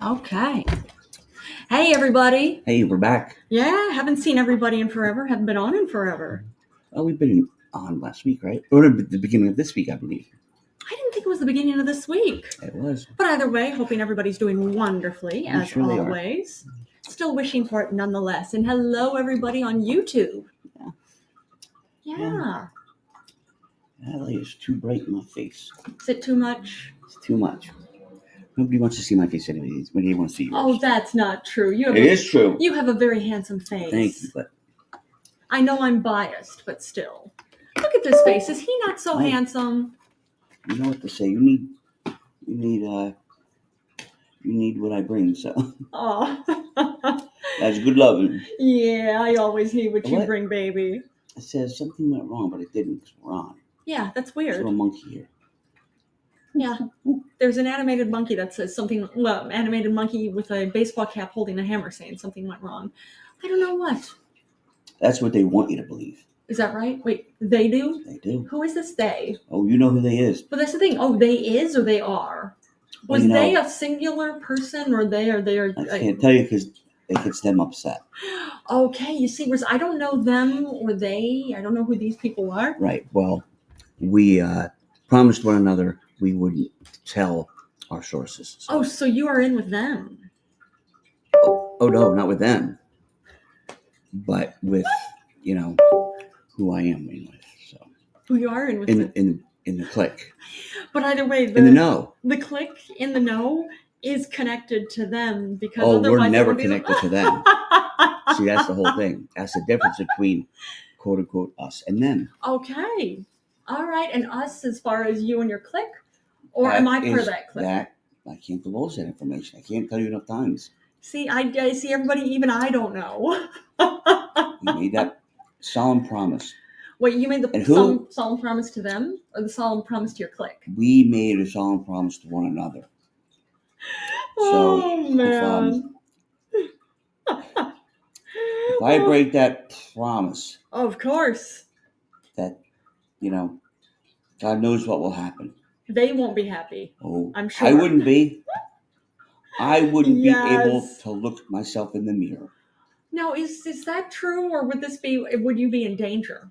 Okay. Hey, everybody. Hey, we're back. Yeah, haven't seen everybody in forever. Haven't been on in forever. Oh, we've been on last week, right? Or the beginning of this week, I believe. I didn't think it was the beginning of this week. It was. But either way, hoping everybody's doing wonderfully, as sure they are. always. Still wishing for it nonetheless. And hello, everybody on YouTube. Yeah. That light is too bright in my face. Is it too much? It's too much. Nobody wants to see my face anyways. When do you want to see yours? Oh, that's not true. It is true. You have a very handsome face. Thank you, but I know I'm biased, but still. Look at this face. Is he not so handsome? You know what to say. You need what I bring, so. Oh. That's good loving. Yeah, I always need what you bring, baby. It says something went wrong, but it didn't because we're on. Yeah, that's weird. There's a monkey here. Yeah. There's an animated monkey that says something, animated monkey with a baseball cap holding a hammer saying something went wrong. I don't know what. That's what they want you to believe. Is that right? Wait, they do? They do. Who is this they? Oh, you know who they is. But that's the thing. Oh, they is or they are? Was they a singular person or they are? I can't tell you because it gets them upset. Okay, you see, whereas I don't know them or they. I don't know who these people are. Right. Well, we promised one another we wouldn't tell our sources. So. Oh, so you are in with them? Oh no, not with them, but with who I am in with. So who you are in with in the clique. But either way, in the know, the clique in the know is connected to them because otherwise we're never connected to them. See, that's the whole thing. That's the difference between quote unquote us and them. Okay. All right. And us as far as you and your clique? Or am I part of that clique? I can't divulge that information. I can't tell you enough times. See, I see everybody, even I don't know. You made that solemn promise. Wait, you made the solemn promise to them or the solemn promise to your clique? We made a solemn promise to one another. Oh, man. If I break that promise. Of course. That, God knows what will happen. They won't be happy. Oh, I'm sure. I wouldn't be. I wouldn't be able to look myself in the mirror. Now, is that true, or would you be in danger?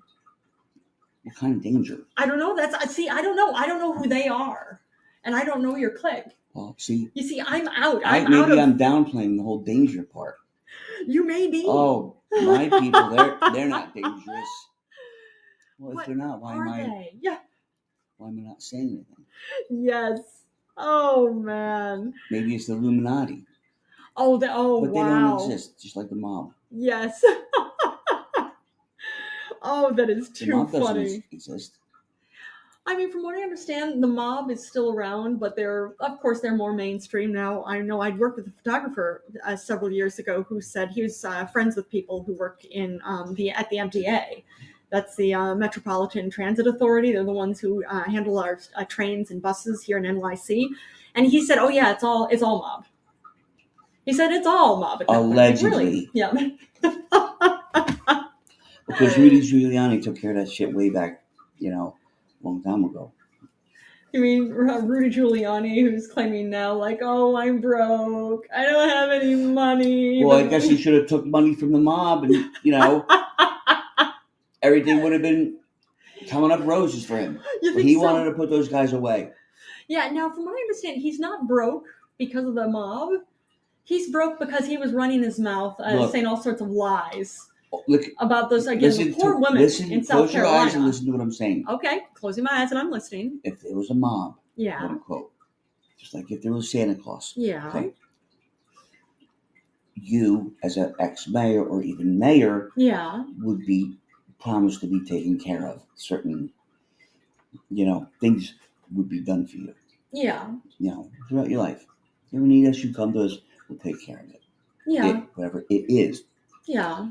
What kind of danger? I don't know. I don't know. I don't know who they are, and I don't know your clique. Well, see. You see, I'm out. I'm downplaying the whole danger part. You may be. Oh, my people, they're not dangerous. Well, if they're not, why am I? Yeah. Why am I not saying anything? Yes. Oh, man. Maybe it's the Illuminati. But wow. But they don't exist, just like the mob. Yes. Oh, that is too funny. The mob doesn't exist. I mean, from what I understand, the mob is still around, but they're more mainstream now. I know I'd worked with a photographer several years ago who said he was friends with people who work in at the MTA. That's the Metropolitan Transit Authority. They're the ones who handle our trains and buses here in NYC. And he said, "Oh yeah, it's all mob." He said it's all mob. Allegedly, really? Yeah. Because Rudy Giuliani took care of that shit way back, a long time ago. You mean Rudy Giuliani, who's claiming now, like, "Oh, I'm broke. I don't have any money." Well, I guess he should have took money from the mob, and everything would have been coming up roses for him. But he wanted to put those guys away. Yeah. Now, from what I understand, he's not broke because of the mob. He's broke because he was running his mouth, saying all sorts of lies. About those, poor women in South Carolina. Close your eyes and listen to what I'm saying. Okay, closing my eyes and I'm listening. If there was a mob, quote unquote, just like if there was Santa Claus, okay, you as an ex-mayor or even mayor, would be promised to be taken care of. Certain, things would be done for you. Yeah. Throughout your life, you ever need us, you come to us, we'll take care of it. Yeah. Whatever it is. Yeah.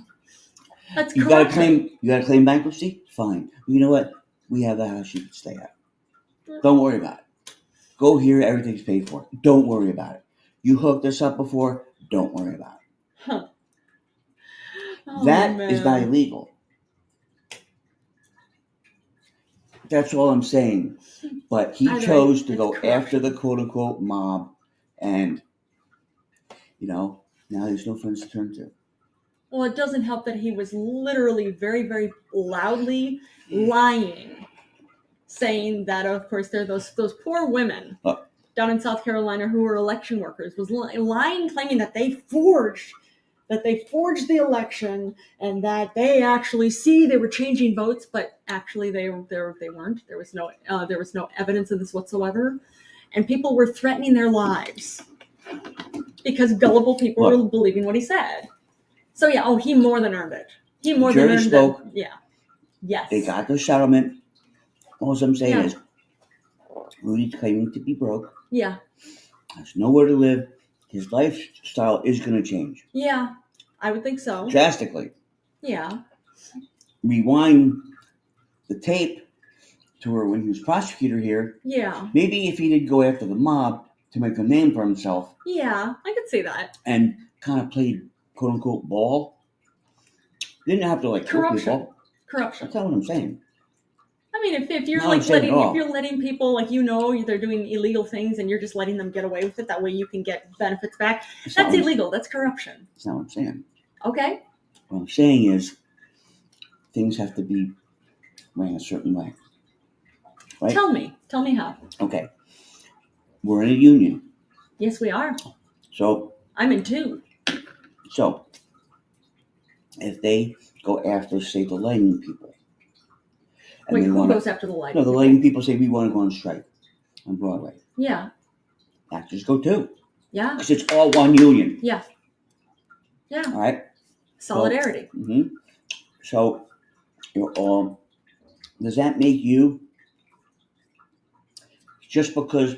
That's you gotta claim bankruptcy? Fine. You know what? We have the house you can stay at. Don't worry about it. Go here, everything's paid for. Don't worry about it. You hooked us up before, don't worry about it. Huh. Oh, that is not illegal. That's all I'm saying. But he chose to go after the quote unquote mob and Now there's no friends to turn to. Well, it doesn't help that he was literally very, very loudly lying, saying that, of course, there are those poor women down in South Carolina who were election workers, was lying, claiming that they forged the election and that they actually they were changing votes, but actually they weren't. There was no evidence of this whatsoever, and people were threatening their lives because gullible people were believing what he said. So yeah, he more than earned it. He more than earned it. Yeah. Yes. They got their settlement. All I'm saying is, Rudy's claiming to be broke. Yeah. Has nowhere to live. His lifestyle is going to change. Yeah, I would think so. Drastically. Yeah. Rewind the tape to where when he was prosecutor here. Yeah. Maybe if he did go after the mob to make a name for himself. Yeah, I could see that. And kind of played quote unquote ball. Didn't have to corruption. That's not what I'm saying. I mean, if you're letting people they're doing illegal things and you're just letting them get away with it, that way you can get benefits back. That's illegal. That's corruption. That's not what I'm saying. Okay. What I'm saying is things have to be ran a certain way. Right? Tell me how. Okay. We're in a union. Yes, we are. So I'm in 2. So if they go after, say, the lighting people. Wait, who goes after the lighting people? No, the lighting people say we want to go on strike on Broadway. Yeah. Actors go too. Yeah. Because it's all one union. Yeah. Yeah. All right? Solidarity. So you're all, does that make you, just because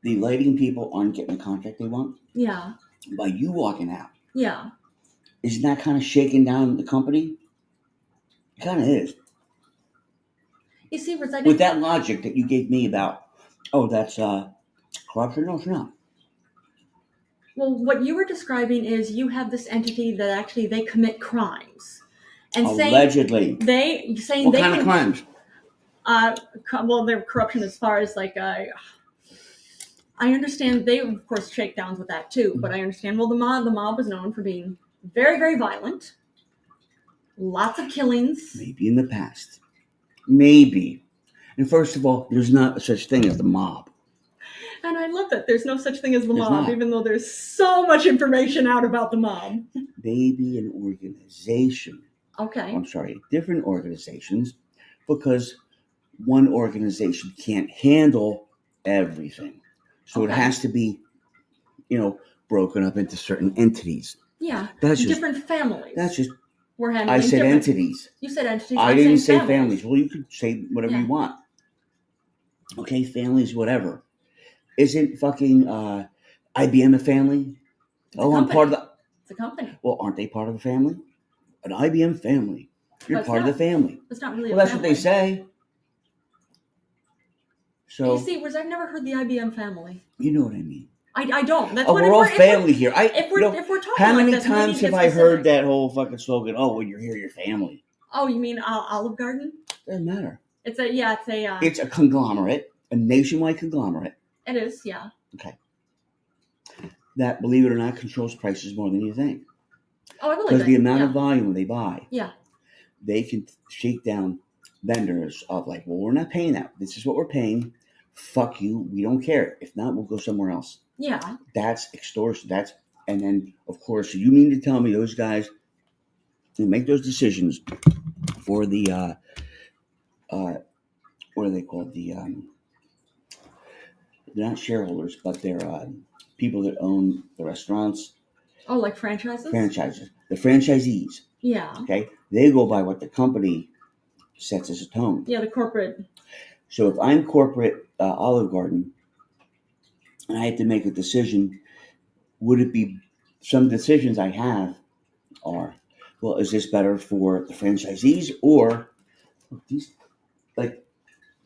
the lighting people aren't getting the contract they want? Yeah. By you walking out. Yeah. Isn't that kind of shaking down the company? It kind of is. You see, with that logic that you gave me about, that's corruption. No, it's not. Well, what you were describing is you have this entity that actually they commit crimes, and allegedly what kind of crimes? Well, their corruption as far as I understand they of course shakedowns with that too, but I understand. Well, the mob was known for being very, very violent, lots of killings. Maybe in the past. Maybe. And first of all, there's not such thing as the mob. And I love that there's no such thing as the mob, even though there's so much information out about the mob. Maybe an organization. Okay. I'm sorry, different organizations, because one organization can't handle everything. So it has to be, broken up into certain entities. Yeah. That's different families. That's just. We're handling I said entities. You said entities. I didn't say families. Well, you could say whatever you want. Okay, families, whatever. Isn't fucking IBM a family? I'm part of the. It's a company. Well, aren't they part of the family? An IBM family. You're part of the family. It's not really. Well, that's what they say. So you see, I've never heard the IBM family. You know what I mean. I don't. That's we're all family here. If we're talking how many like times have I heard that whole fucking slogan? When you're here, you're family. Oh, you mean Olive Garden? Doesn't matter. It's a. It's a conglomerate, a nationwide conglomerate. It is, yeah. Okay. That, believe it or not, controls prices more than you think. Oh, I believe it. Because the amount of volume they buy. Yeah. They can shake down vendors of we're not paying that. This is what we're paying. Fuck you. We don't care. If not, we'll go somewhere else. Yeah. That's extortion. And then, of course, you mean to tell me those guys who make those decisions for the, what are they called? They're not shareholders, but they're people that own the restaurants. Oh, like franchises? Franchises. The franchisees. Yeah. Okay? They go by what the company sets as a tone. Yeah, the corporate. So if I'm corporate Olive Garden and I have to make a decision, would it be, some decisions I have are, well, is this better for the franchisees or these,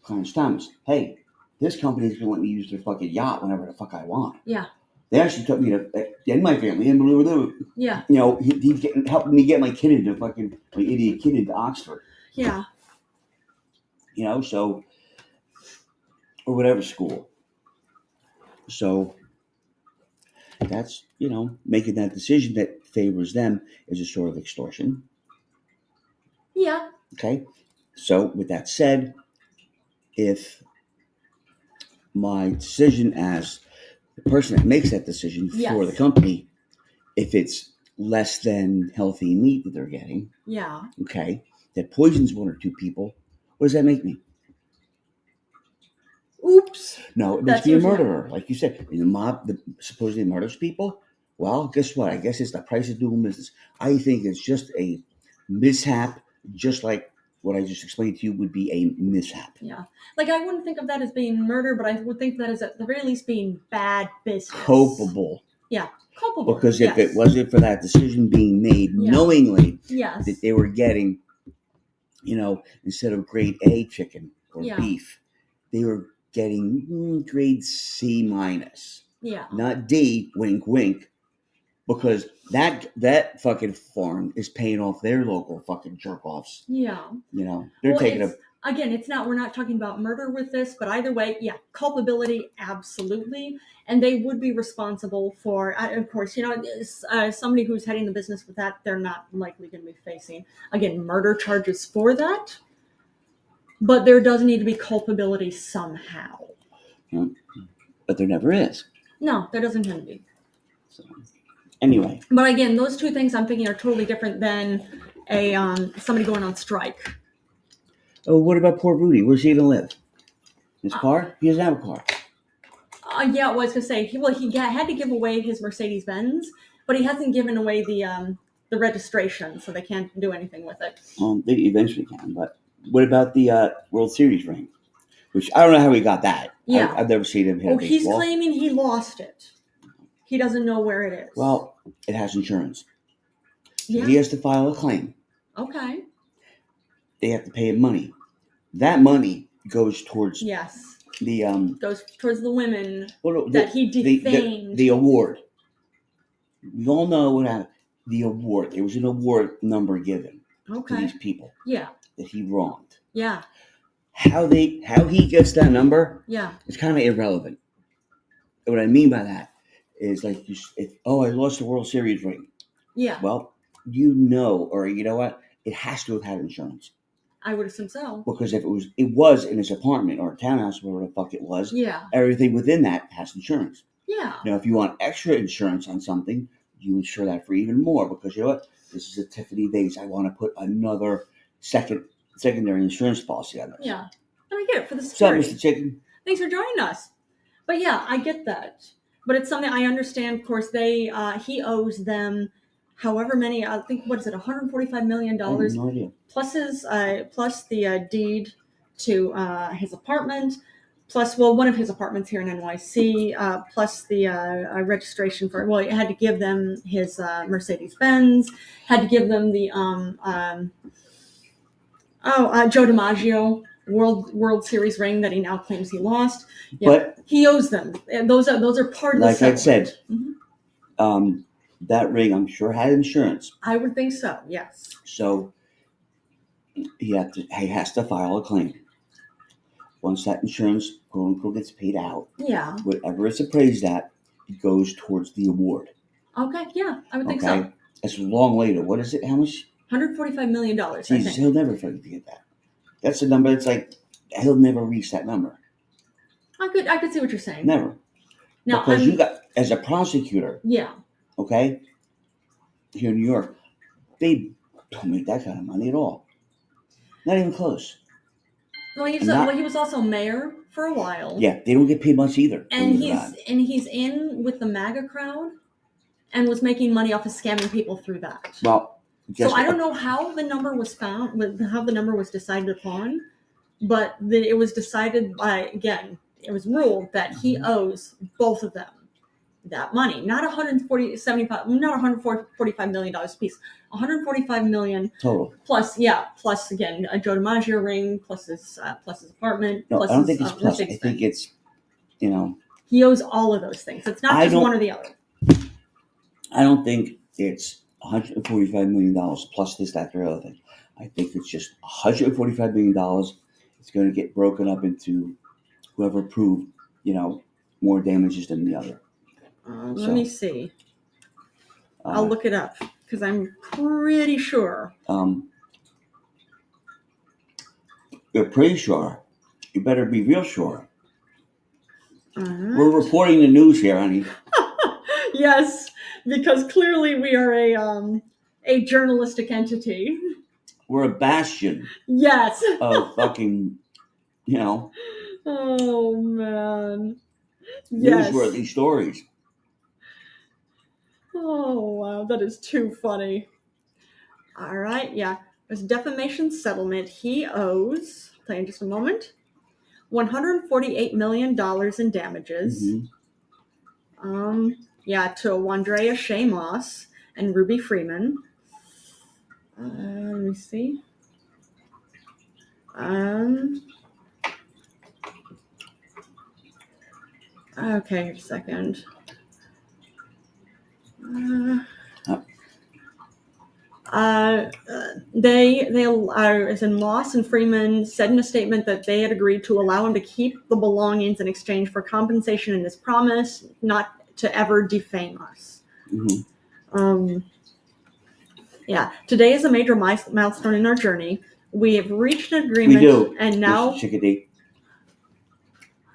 Clarence Thomas? Hey, this company's going to let me use their fucking yacht whenever the fuck I want. Yeah. They actually took me to, and my family, and blah, blah, blah. Yeah. He's helping me get my idiot kid into Oxford. Yeah. So, or whatever school. So, that's, making that decision that favors them is a sort of extortion. Yeah. Okay. So with that said, if my decision as the person that makes that decision for the company, if it's less than healthy meat that they're getting, okay, that poisons one or two people, what does that make me? Oops. No, it makes me a murderer. Like you said, the mob supposedly murders people. Well, guess what? I guess it's the price of doing business. I think it's just a mishap, just like what I just explained to you would be a mishap. Yeah. Like, I wouldn't think of that as being murder, but I would think that as at the very least being bad business. Culpable. Yeah. Culpable. Because if it wasn't for that decision being made knowingly that they were getting, instead of grade A chicken or beef, they were getting grade C minus. Yeah. Not D, wink, wink. Because that fucking farm is paying off their local fucking jerk-offs. Yeah. They're taking a... Again, we're not talking about murder with this, but either way, culpability, absolutely. And they would be responsible for, of course, somebody who's heading the business with that, they're not likely going to be facing, again, murder charges for that. But there does need to be culpability somehow. But there never is. No, there doesn't tend to be. So, anyway. But again, those two things I'm thinking are totally different than somebody going on strike. Oh, what about poor Rudy? Where's he going to live? His car? He doesn't have a car. Yeah, I was going to say, he had to give away his Mercedes-Benz, but he hasn't given away the registration, so they can't do anything with it. They eventually can, but what about the World Series ring? Which I don't know how he got that. Yeah. I've never seen him hit a baseball. He's claiming he lost it. He doesn't know where it is. Well, it has insurance. So Yeah. he has to file a claim. Okay. They have to pay him money. That money goes towards the goes towards the women that he defamed. The award. We all know what happened. The award. There was an award number given to these people. Yeah. That he wronged. Yeah. How he gets that number? Yeah. It's kind of irrelevant. What I mean by that is like, I lost the World Series ring. Yeah. Well, you know what? It has to have had insurance. I would assume so. Because if it was in his apartment or a townhouse, whatever the fuck it was, everything within that has insurance. Yeah. Now, if you want extra insurance on something, you insure that for even more. Because you know what? This is a Tiffany vase. I want to put another secondary insurance policy on it. Yeah. And I get it for the security. What's up, Mr. Chicken? Thanks for joining us. But yeah, I get that. But it's something I understand. Of course, he owes them however many, I think, what is it, $145 million? I have no idea. Plus the deed to his apartment, plus, one of his apartments here in NYC, plus the registration for, it had to give them his Mercedes-Benz, had to give them the Joe DiMaggio World Series ring that he now claims he lost. Yeah, but he owes them. And those are part of the settlement. Like I said, that ring, I'm sure, had insurance. I would think so, yes. So he has to file a claim. Once that insurance, quote unquote, gets paid out, whatever it's appraised at, it goes towards the award. Okay, yeah, I would think so. That's long later. What is it? How much? $145 million. Jesus, I think. He'll never forget that. That's a number. It's like he'll never reach that number. I could see what you're saying. Never. Now, because you got, as a prosecutor. Yeah. Okay. Here in New York, they don't make that kind of money at all. Not even close. Well, he was also mayor for a while. Yeah, they don't get paid much either. And he's in with the MAGA crowd, and was making money off of scamming people through that. Well, so I don't know how the number was found, how the number was decided upon, but it was decided by, again, it was ruled that he owes both of them that money, not $145 million a piece, $145 million total. Plus again a Joe DiMaggio ring, plus his apartment. No, plus I don't think it's plus. I think it's, he owes all of those things. It's not just one or the other. I don't think it's $145 million plus this, that, or other thing. I think it's just $145 million. It's going to get broken up into whoever proved, more damages than the other. Let me see. I'll look it up because I'm pretty sure. You're pretty sure. You better be real sure. Right. We're reporting the news here, honey. Yes, because clearly we are a journalistic entity. We're a bastion. Yes. Of fucking, Oh man. Yes. Newsworthy stories. Oh wow, that is too funny. All right, yeah. There's defamation settlement. He owes, I'll tell you in just a moment, $148 million in damages. Mm-hmm. To Wandrea Shamos and Ruby Freeman. Let me see. Okay, a second. As in Moss and Freeman said in a statement that they had agreed to allow him to keep the belongings in exchange for compensation and his promise not to ever defame us. Mm-hmm. Today is a major milestone in our journey. We have reached an agreement. We do, and now Mr. Chickadee.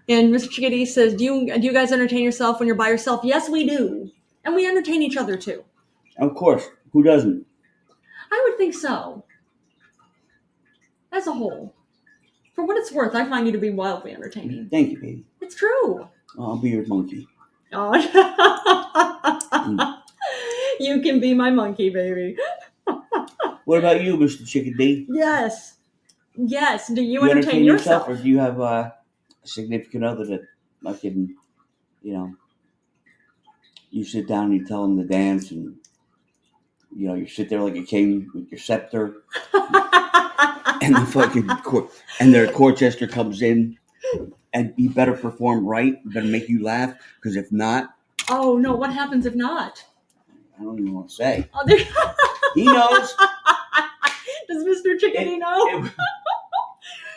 And Mr. Chickadee says, do you guys entertain yourself when you're by yourself? Yes, we do. And we entertain each other too. Of course. Who doesn't? I would think so. As a whole. For what it's worth, I find you to be wildly entertaining. Thank you, baby. It's true. I'll be your monkey. Oh. You can be my monkey, baby. What about you, Mr. Chickadee? Yes. Do you entertain yourself? Or do you have a significant other that fucking, you sit down and you tell them to dance and, you sit there like a king with your scepter and the fucking and their court jester comes in and you better perform right, you better make you laugh, because if not... Oh, no, what happens if not? I don't even want to say. Oh, he knows. Does Mr. Chickadee know?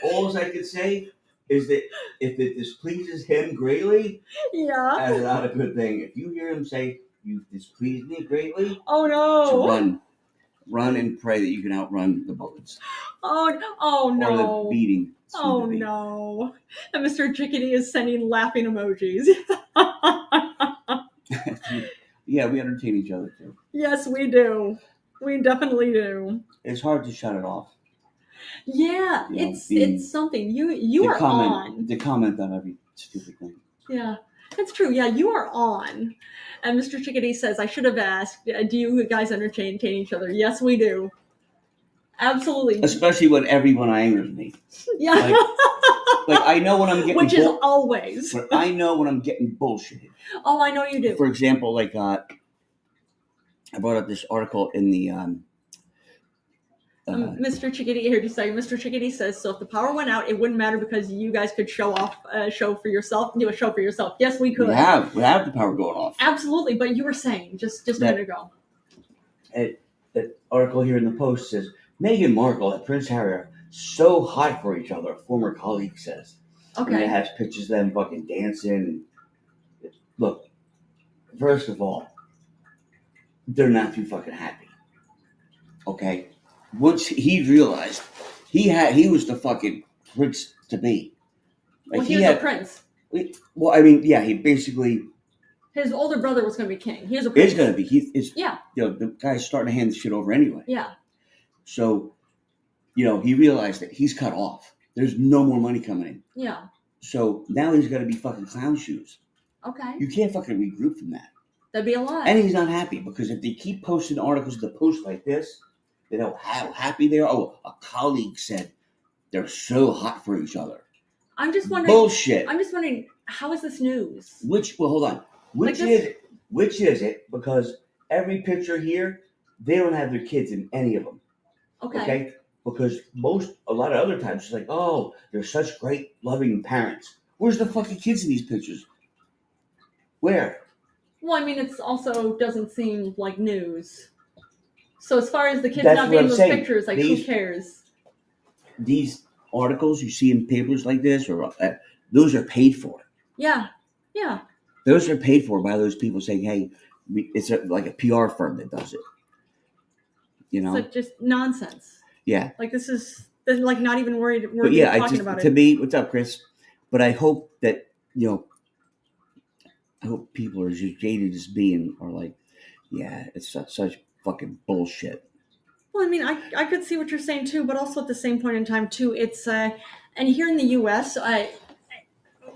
All I can say is that if it displeases him greatly, that's not a good thing. If you hear him say, "You displease me greatly," oh no, run and pray that you can outrun the bullets. Oh no, or the beating. Oh no, and Mr. Chickadee is sending laughing emojis. Yeah, we entertain each other too. Yes, we do. We definitely do. It's hard to shut it off. Yeah, it's something. You are on. To comment on every stupid thing. Yeah, that's true. Yeah, you are on. And Mr. Chickadee says, I should have asked, do you guys entertain each other? Yes, we do. Absolutely. Especially when everyone angers me. Yeah. Like I know when I'm getting... Which is always. But I know when I'm getting bullshitted. Oh, I know you do. For example, like I brought up this article in the... Mr. Chickadee, here to say, Mr. Chickadee says, so if the power went out, it wouldn't matter because you guys could show off a show for yourself. Yes, we could. We have the power going off. Absolutely, but you were saying just a minute ago. That article here in the Post says, Meghan Markle and Prince Harry are so hot for each other, a former colleague says. Okay. And it has pictures of them fucking dancing. Look, first of all, they're not too fucking happy. Okay? Once he realized he was the fucking prince to be. Like well, he was a prince. Well, I mean, yeah, he basically... His older brother was going to be king. He was a prince. He's going to be. The guy's starting to hand the shit over anyway. Yeah. So, he realized that he's cut off. There's no more money coming in. Yeah. So now he's got to be fucking clown shoes. Okay. You can't fucking regroup from that. That'd be a lot. And he's not happy because if they keep posting articles in the Post like this, they know how happy they are. Oh, a colleague said they're so hot for each other. I'm just wondering. Bullshit. I'm just wondering, how is this news? Hold on. Which is it? Because every picture here, they don't have their kids in any of them. Okay? Because a lot of other times, it's like, oh, they're such great, loving parents. Where's the fucking kids in these pictures? Where? Well, I mean, it also doesn't seem like news. So as far as the kids not being in those pictures, like, who cares? These articles you see in papers like this, or those are paid for. Yeah. Yeah. Those are paid for by those people saying, "Hey, it's like a PR firm that does it." You know, It's like just nonsense. Yeah. Like this is like not even worried But yeah, talking about to it. me, what's up, Chris? But I hope that I hope people are as jaded as me and are like, yeah, it's such fucking bullshit. Well, I mean, I could see what you're saying too, but also at the same point in time too, it's and here in the U.S.,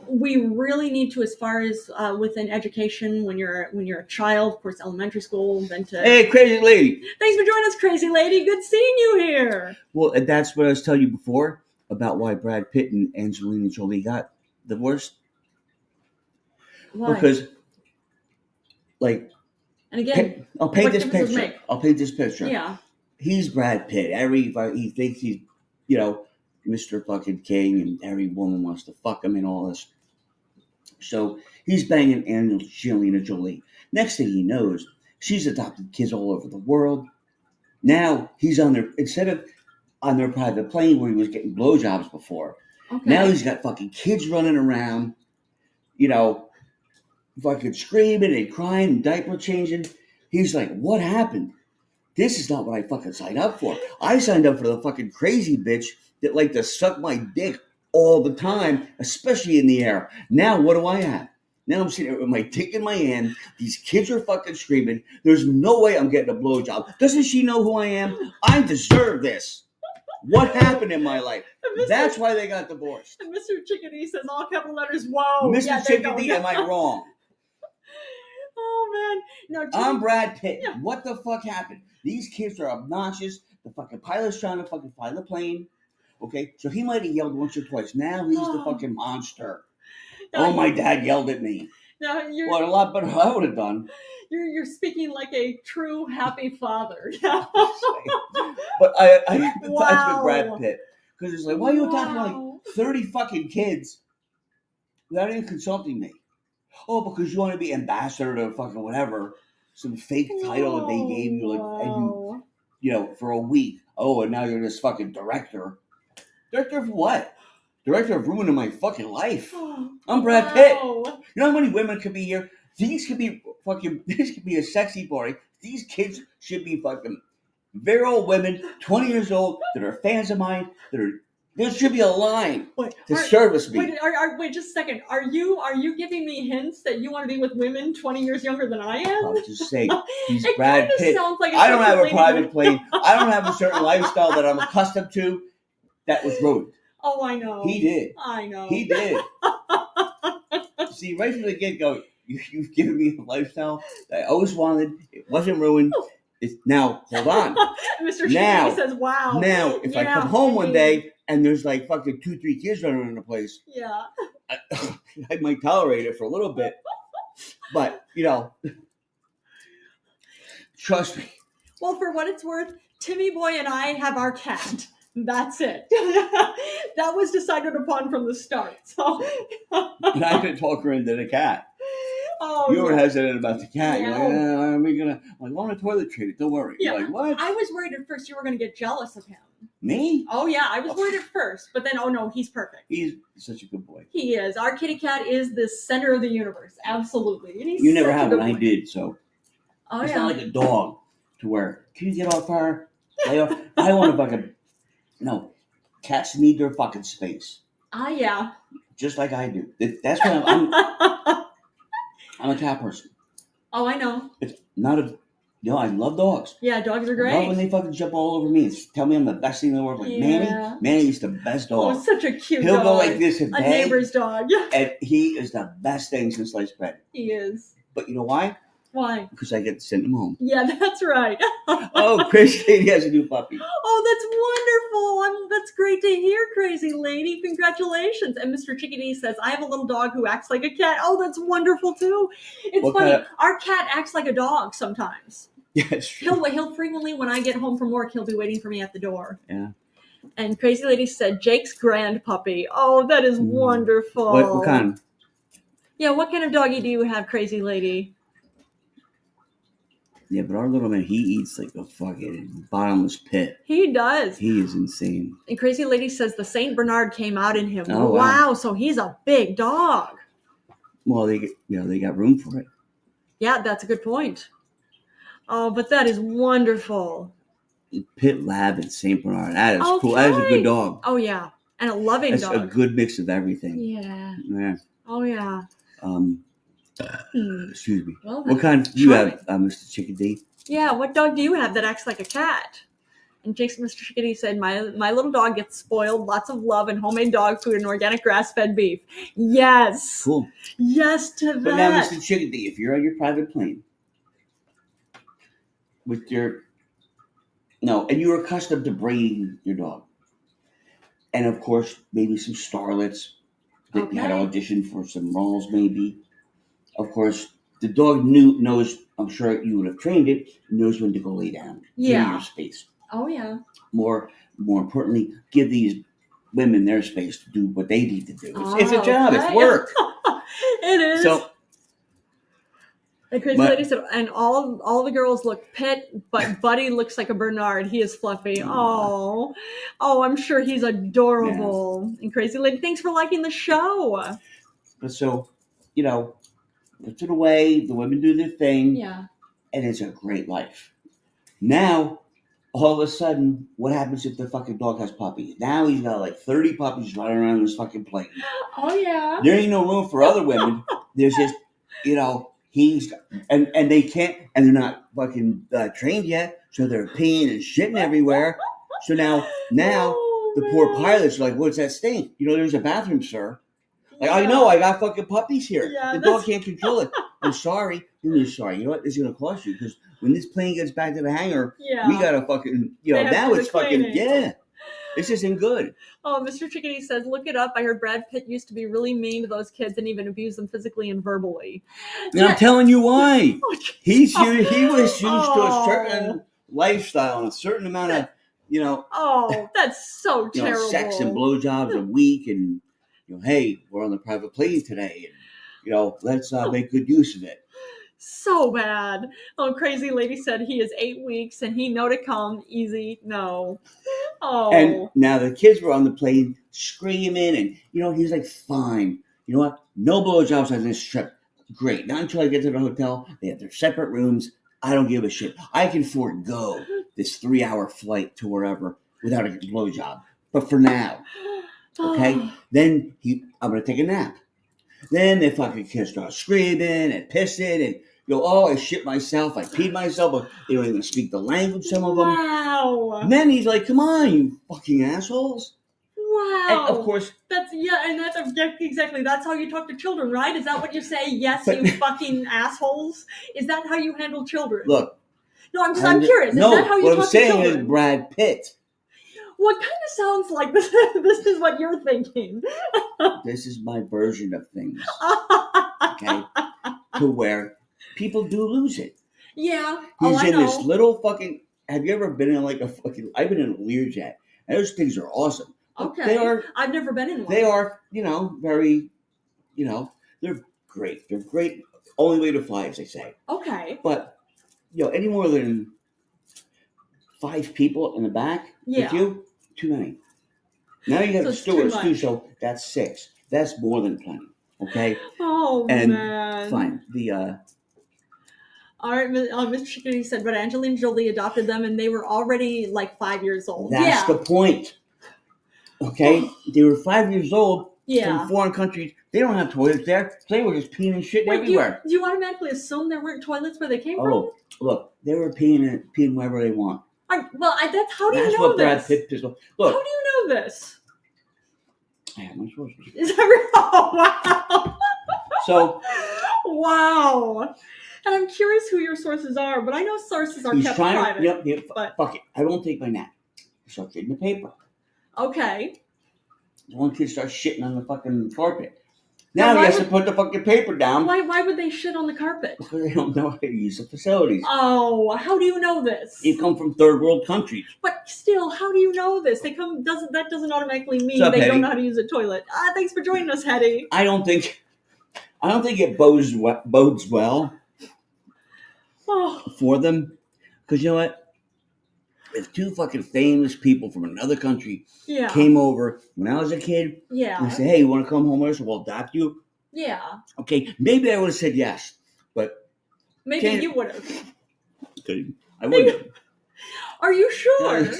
we really need to, as far as within education, when you're a child, of course, elementary school, then to Hey, crazy lady! Thanks for joining us, crazy lady. Good seeing you here. Well, and that's what I was telling you before about why Brad Pitt and Angelina Jolie got divorced. Why? Because, like, and again, I'll paint what this difference does it picture. make? I'll paint this picture. Yeah. He's Brad Pitt. He thinks he's, Mr. fucking King, and every woman wants to fuck him and all this. So he's banging Angelina Jolie. Next thing he knows, she's adopted kids all over the world. Now he's instead of on their private plane where he was getting blowjobs before. Okay. Now he's got fucking kids running around, fucking screaming and crying and diaper changing. He's like, what happened? This is not what I fucking signed up for. I signed up for the fucking crazy bitch that like to suck my dick all the time, especially in the air. Now what do I have? Now I'm sitting there with my dick in my hand. These kids are fucking screaming. There's no way I'm getting a blowjob. Doesn't she know who I am? I deserve this. What happened in my life? That's why they got divorced. And Mr. Chickadee says all capital letters, whoa. Mr. Chickadee, am I wrong? Oh, man. No, I'm Brad Pitt. Yeah. What the fuck happened? These kids are obnoxious. The fucking pilot's trying to fucking fly the plane. Okay, so he might have yelled once or twice. Now he's the fucking monster. No, my dad yelled at me. No, What a lot better I would have done. You're speaking like a true happy father. But I empathize with Brad Pitt. Because it's like, why are you talking like 30 fucking kids without even consulting me? Oh, because you want to be ambassador to fucking whatever, some fake title that they gave you, and you for a week. Oh, and now you're this fucking director. Director of what? Director of ruining my fucking life. I'm Brad Pitt. You know how many women could be here? This could be a sexy party. These kids should be fucking very old women, 20 years old, that are fans of mine, there should be a line to service me. Wait, just a second. Are you giving me hints that you want to be with women 20 years younger than I am? I'm just saying, he's It Brad Pitt. Sounds like I don't have a private plane. I don't have a certain lifestyle that I'm accustomed to. That was ruined. Oh, I know. He did. I know. He did. See, right from the get-go, you've given me a lifestyle that I always wanted. It wasn't ruined. Now, hold on. Mr. Shea says, wow. Now, if I come home one day and there's like fucking 2-3 kids running around the place, I might tolerate it for a little bit. But, trust me. Well, for what it's worth, Timmyboy and I have our cat. That's it. That was decided upon from the start. So. And I could talk her into the cat. Oh, you were hesitant about the cat. Yeah. You're like, are we gonna? I want to toilet treat it. Don't worry. Yeah. You're like, what? I was worried at first you were going to get jealous of him. Me? Oh yeah, I was worried at first, but then oh no, he's perfect. He's such a good boy. He is. Our kitty cat is the center of the universe. Absolutely. And he's you never have, and I did. So. Oh it's yeah. not like a dog to where can you get off her? I want to fucking no. Cats need their fucking space. Yeah. Just like I do. That's why I'm a cat person. Oh, I know. It's not a. I love dogs. Yeah, dogs are great. I love when they fucking jump all over me and tell me I'm the best thing in the world. Like Manny's the best dog. Oh, such a cute He'll dog. go like this in a bed, neighbor's dog. Yeah. And he is the best thing since sliced bread. He is. But you know why? Why? Because I get to send him home. Yeah, that's right. Oh, Crazy Lady has a new puppy. Oh, that's wonderful. That's great to hear, Crazy Lady. Congratulations. And Mr. Chickadee says, I have a little dog who acts like a cat. Oh, that's wonderful, too. It's funny. Our cat acts like a dog sometimes. Yeah, it's true. He'll frequently, when I get home from work, he'll be waiting for me at the door. Yeah. And Crazy Lady said, Jake's grand puppy. Oh, that is wonderful. What kind? Yeah, what kind of doggy do you have, Crazy Lady? Yeah, but our little man, he eats like a fucking bottomless pit. He does. He is insane. And Crazy Lady says the Saint Bernard came out in him. Oh, wow, so he's a big dog. Well, they got room for it. Yeah, that's a good point. Oh, but that is wonderful. Pit Lab and Saint Bernard. That is cool. That is a good dog. Oh yeah, and a loving That's dog. a good mix of everything. Yeah. Yeah. Oh yeah. Excuse me. Well, what kind do you have, Mr. Chickadee? Yeah. What dog do you have that acts like a cat? And Mr. Chickadee said, my little dog gets spoiled, lots of love and homemade dog food and organic grass-fed beef. Yes. Cool. Yes to that. But now, Mr. Chickadee, if you're on your private plane with and you're accustomed to bringing your dog, and of course, maybe some starlets that you had auditioned for some roles, maybe. Of course, the dog knows, I'm sure you would have trained it, knows when to go lay down. Yeah. Give you your space. Oh, yeah. More importantly, give these women their space to do what they need to do. It's a job. It's work. It is. So, the crazy lady said, and all the girls look Pitt, but Buddy looks like a Bernard. He is fluffy. Oh, I'm sure he's adorable. Yeah. And crazy lady, thanks for liking the show. But so, puts it away. The women do their thing. Yeah. And it's a great life. Now, all of a sudden, what happens if the fucking dog has puppies? Now he's got like 30 puppies running around this fucking plane. Oh, yeah. There ain't no room for other women. There's just, and they can't, and they're not fucking trained yet, so they're peeing and shitting everywhere. So now the poor pilots are like, what's that stink? There's a bathroom, sir. Like, I know, I got fucking puppies here. Yeah, the dog can't control it. I'm sorry. You're sorry. You know what? This is going to cost you because when this plane gets back to the hangar, we got to fucking, now it's fucking, this isn't good. Oh, Mr. Chickadee says, look it up. I heard Brad Pitt used to be really mean to those kids and even abuse them physically and verbally. And I'm telling you why. He was used to a certain lifestyle and a certain amount of, Oh, that's so terrible. Sex and blowjobs a week and, hey, we're on the private plane today and, let's make good use of it. So bad. Oh, crazy lady said he is 8 weeks and he know to come easy. No. Oh. And now the kids were on the plane screaming and, he's like, fine. You know what? No blowjobs on this trip. Great. Not until I get to the hotel. They have their separate rooms. I don't give a shit. I can forego this 3-hour flight to wherever without a blowjob. But for now, okay? Then I'm going to take a nap. Then the fucking kids start screaming and pissing and I shit myself, I peed myself, but they don't even speak the language, some of them. Wow. And then he's like, come on, you fucking assholes. Wow. And of course. That's exactly, that's how you talk to children, right? Is that what you say? Yes, you fucking assholes? Is that how you handle children? Look. No, I'm curious. Is that how you talk to children? What I'm saying is Brad Pitt. What kind of sounds like this? This is what you're thinking. This is my version of things. Okay? To where people do lose it. Yeah. He's in this little fucking. Have you ever been in like a fucking. I've been in a Learjet. And those things are awesome. Okay. I've never been in one. They are, very, they're great. They're great. Only way to fly, as they say. Okay. But, any more than 5 people in the back with you, too many. Now you have the stewards too, so that's 6. That's more than plenty. Okay? Oh, man. Fine. All right, Mr. Chickadee said, but Angelina Jolie adopted them and they were already like 5 years old. That's the point. Okay? They were 5 years old. Yeah. From foreign countries. They don't have toilets there. They were just peeing and shitting everywhere. Do you automatically assume there weren't toilets where they came from? Oh, look. They were peeing wherever they want. How do you know this? That's what Brad Pitt is. Look. How do you know this? I have my sources. Is that real? Oh, wow. So. Wow. And I'm curious who your sources are, but I know sources are kept private. Yep. Fuck it. I won't take my nap. I start reading the paper. Okay. One kid starts shitting on the fucking carpet. Now he has to put the fucking paper down. Why would they shit on the carpet? Because they don't know how to use the facilities. Oh, how do you know this? You come from third world countries. But still, how do you know this? That doesn't automatically mean they don't know how to use a toilet. Thanks for joining us, Hetty. I don't think it bodes well for them. Because you know what? If 2 fucking famous people from another country came over when I was a kid and said, hey, you want to come home with us? We'll adopt you. Yeah. Okay, maybe I would have said yes, but Maybe you would have. I wouldn't have. Are you sure?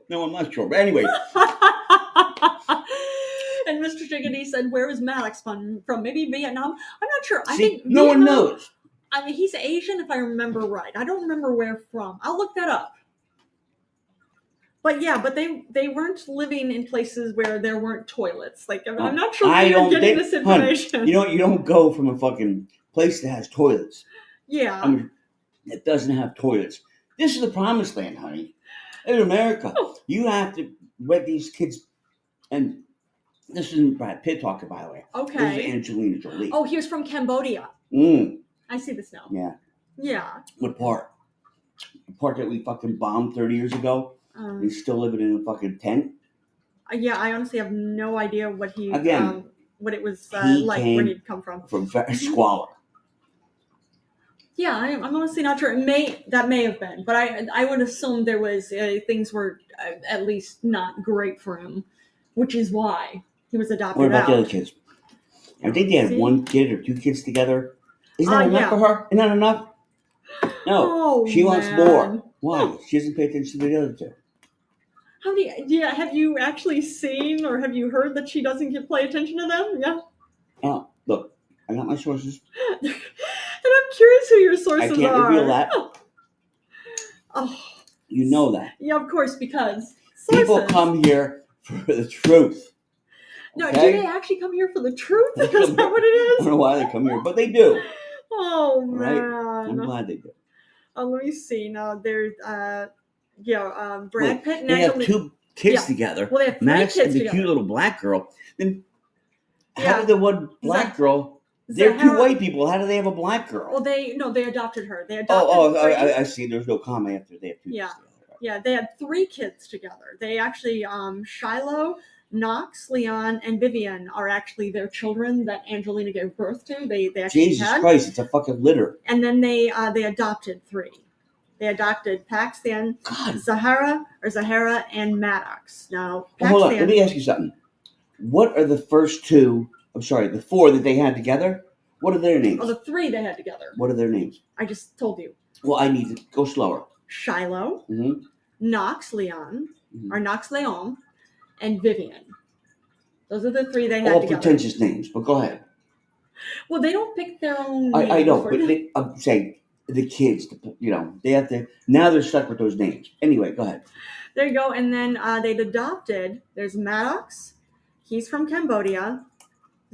No, I'm not sure. But anyway. And Mr. Jiggity said, "Where is Maddox from? Maybe Vietnam? I'm not sure. I See, think no one Vietnam, knows. I mean, he's Asian, if I remember right. I don't remember where from. I'll look that up. But yeah, but they weren't living in places where there weren't toilets. Like, I'm not sure where you're getting this information. Honey, you know what? You don't go from a fucking place that has toilets. Yeah. I mean, it doesn't have toilets. This is the promised land, honey. In America, you have to let these kids, and this isn't Brad Pitt talking, by the way. Okay. This is Angelina Jolie. Oh, he was from Cambodia. I see this now. Yeah. Yeah. What part? The part that we fucking bombed 30 years ago? He's still living in a fucking tent? Yeah, I honestly have no idea what he, what it was like, where he'd come from. From squalor. Yeah, I'm honestly not sure. That may have been, but I would assume there was things were at least not great for him, which is why he was adopted. What about the other kids? I think they had one kid or two kids together. Isn't that enough for her? Isn't that enough? No, she wants more. Why? She doesn't pay attention to the other two. How do you? Have you actually seen or have you heard that she doesn't pay attention to them? Yeah. Look, I got my sources. And I'm curious who your sources are. I can't reveal that. Oh. You know that. Yeah, of course, because sources. People come here for the truth. No, do they actually come here for the truth? Is that what it is? I don't know why they come here, but they do. Oh, man. Right? I'm glad they do. Let me see. Now, there's, Brad Pitt and they have two kids together. Well, they have three Max kids and the together. cute little black girl. Then how did the one black girl... They're Zahara. two white people. How do they have a black girl? Well, they adopted her. They adopted I see. There's no comma after they have two kids together. Yeah, they had three kids together. They actually, Shiloh, Knox, Leon, and Vivian are actually their children that Angelina gave birth to. They actually Jesus Christ, it's a fucking litter. And then they adopted three. They adopted Paxton, Zahara, and Maddox. Now, hold on. Let me ask you something. What are the first two? I'm sorry, the four that they had together? What are their names? Oh, the three they had together. What are their names? I just told you. Well, I need to go slower. Shiloh, Knox Leon, or Knox Leon, and Vivian. Those are the three they had all together. All pretentious names, but go ahead. Well, they don't pick their own names. I know, but I'm saying the kids, they have to, now they're stuck with those names. Anyway, go ahead. There you go. And then they'd adopted, there's Maddox. He's from Cambodia.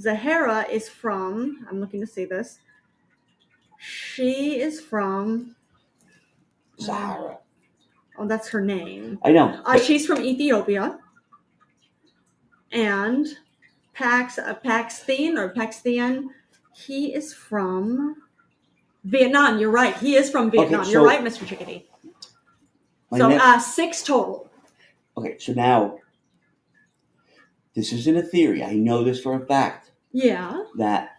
Zahara is from, I'm looking to see this. She is from... Zahara. Oh, that's her name. I know. She's from Ethiopia. And Paxton, he is from Vietnam. You're right. He is from Vietnam. Okay, you're right, Mr. Chickadee. So 6 total. Okay, so now, this isn't a theory. I know this for a fact. Yeah. That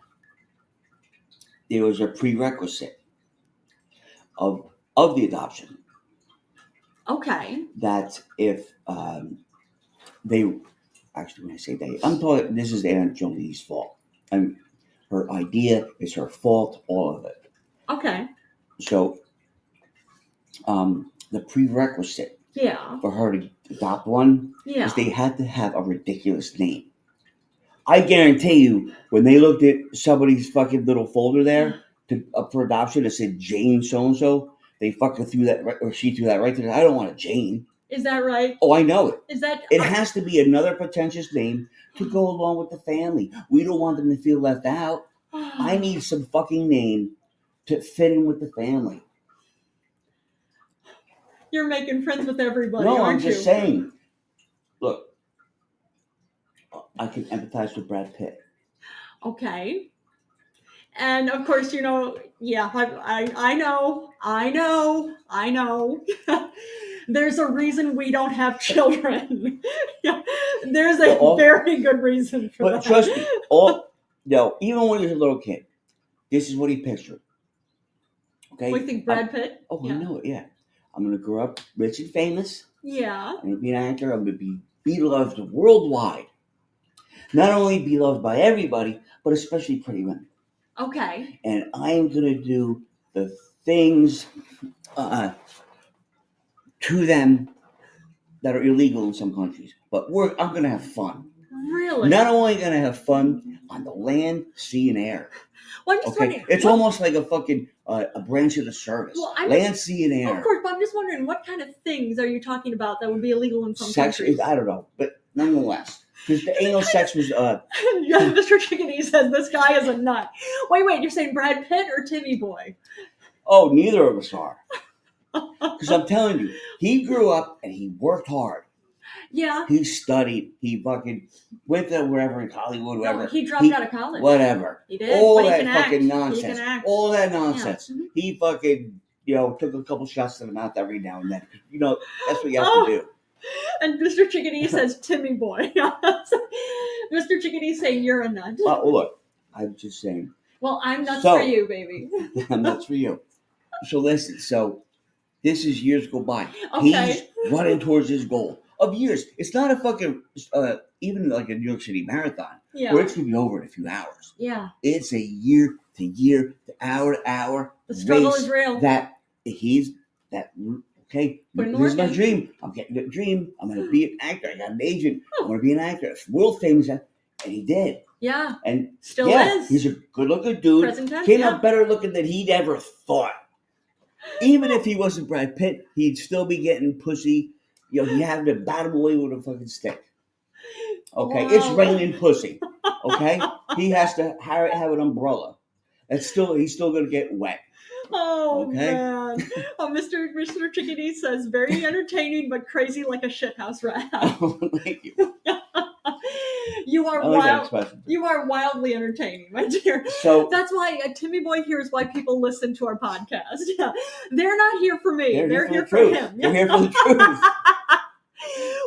there was a prerequisite of the adoption. Okay. That if they, actually when I say they, I'm talking, this is Aunt Jolie's fault. Her idea is her fault, all of it. Okay. So, the prerequisite for her to adopt one is they had to have a ridiculous name. I guarantee you, when they looked at somebody's fucking little folder there up for adoption, it said Jane so-and-so, they fucking threw that, or she threw that right there. I don't want a Jane. Is that right? Oh, I know it. Is that? It has to be another pretentious name to go along with the family. We don't want them to feel left out. I need some fucking name to fit in with the family. You're making friends with everybody, no, aren't you? I'm just saying. Look, I can empathize with Brad Pitt. Okay. And of course, I know. There's a reason we don't have children. There's a very good reason for that. But trust me, even when he was a little kid, this is what he pictured. Okay? We think Brad Pitt? Oh, I know it, yeah. I'm going to grow up rich and famous. Yeah. I'm going to be an actor. I'm going to be beloved worldwide. not only be loved by everybody, but especially pretty women. Okay. And I am going to do the things to them that are illegal in some countries. But I'm going to have fun. Really? Not only going to have fun on the land, sea, and air. Well, I'm just wondering. It's almost like a fucking a branch of the service. Well, land, sea, and air. Of course, but I'm just wondering what kind of things are you talking about that would be illegal in some sex, countries? I don't know, but nonetheless. Because the anal sex was... Yeah, Mr. Chickadee says this guy is a nut. Wait, you're saying Brad Pitt or Timmyboy? Oh, neither of us are. Because I'm telling you, he grew up and he worked hard. Yeah. He studied. He fucking went to wherever in Hollywood, whatever. No, he dropped out of college. Whatever. He did. All but that he can fucking act. nonsense. He can act. All that nonsense. Yeah. Mm-hmm. He fucking, took a couple shots to the mouth every now and then. That's what you have to do. And Mr. Chickadee says, Timmyboy. Mr. Chickadee saying you're a nut. Well, look, I'm just saying. Well, I'm nuts for you, baby. I'm nuts for you. So listen, this is years go by. Okay. He's running towards his goal of years. It's not a fucking, even like a New York City marathon, where it's going to be over in a few hours. Yeah. It's a year to year, to hour. The struggle is real. Okay, here's my dream. I'm getting a dream. I'm going to be an actor. I got an agent. I'm going to be an actor. World famous. And he did. Yeah. And still is. He's a good looking dude. Present tense, Came out better looking than he'd ever thought. Even if he wasn't Brad Pitt, he'd still be getting pussy. He had to bat him away with a fucking stick. Okay, It's raining pussy. Okay, he has to have an umbrella. He's still going to get wet. Oh, okay. Man. Mr. Chickadee says, very entertaining, but crazy like a shithouse rat. Oh, thank you. You are You are wildly entertaining, my dear. So that's why Timmyboy here is why people listen to our podcast. Yeah. They're not here for me. They're here for him. They're here for the truth.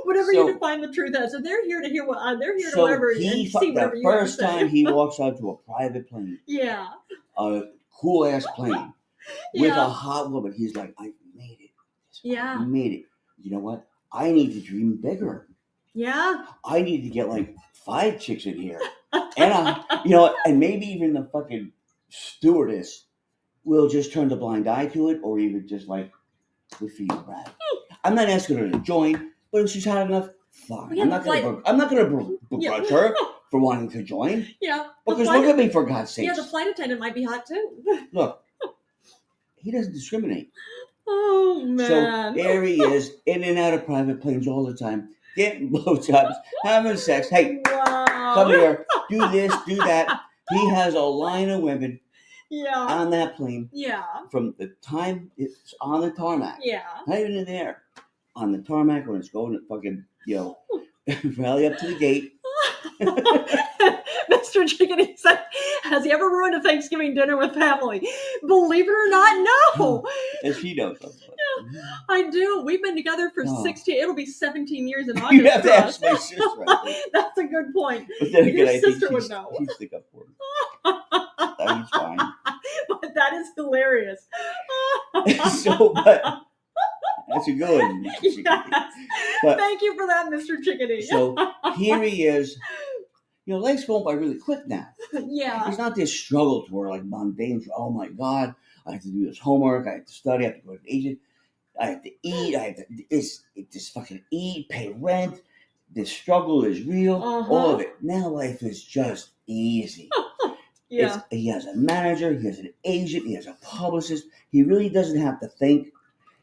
Whatever you define the truth as. So they're here to hear what they're here to whatever and see whatever you want to say. The first time he walks onto a private plane. Yeah. A cool ass plane. With a hot woman. He's like, I made it. Yeah. I made it. You know what? I need to dream bigger. Yeah. I need to get like 5 chicks in here. And and maybe even the fucking stewardess will just turn the blind eye to it, or even just like, good for you, Brad. I'm not asking her to join, but if she's had enough, fine. I'm not gonna begrudge her for wanting to join. Yeah. Because look at me, for God's sake. Yeah, the flight attendant might be hot too. Look, he doesn't discriminate. Oh, man. So there he is, in and out of private planes all the time, getting blowjobs, having sex. Hey, come here, do this, do that. He has a line of women on that plane. Yeah. From the time it's on the tarmac. Yeah. Not even in the air. On the tarmac when it's going to fucking, rally up to the gate. Mr. Chickadee said, has he ever ruined a Thanksgiving dinner with family? Believe it or not, no. And she knows. Yeah, I do. We've been together for 16. It'll be 17 years in August. You have to ask my sister. That's a good point. But then again, your sister would know. She'd stick up for him. That's fine. But that is hilarious. That's a good one. Yes. But, thank you for that, Mr. Chickadee. So here he is. Life's going by really quick now. Yeah. It's not this struggle to where like mundane. Oh my God, I have to do this homework. I have to study. I have to go to an agent. I have to eat. I have to just fucking eat, pay rent. This struggle is real. All of it. Now life is just easy. Yeah. He has a manager. He has an agent. He has a publicist. He really doesn't have to think.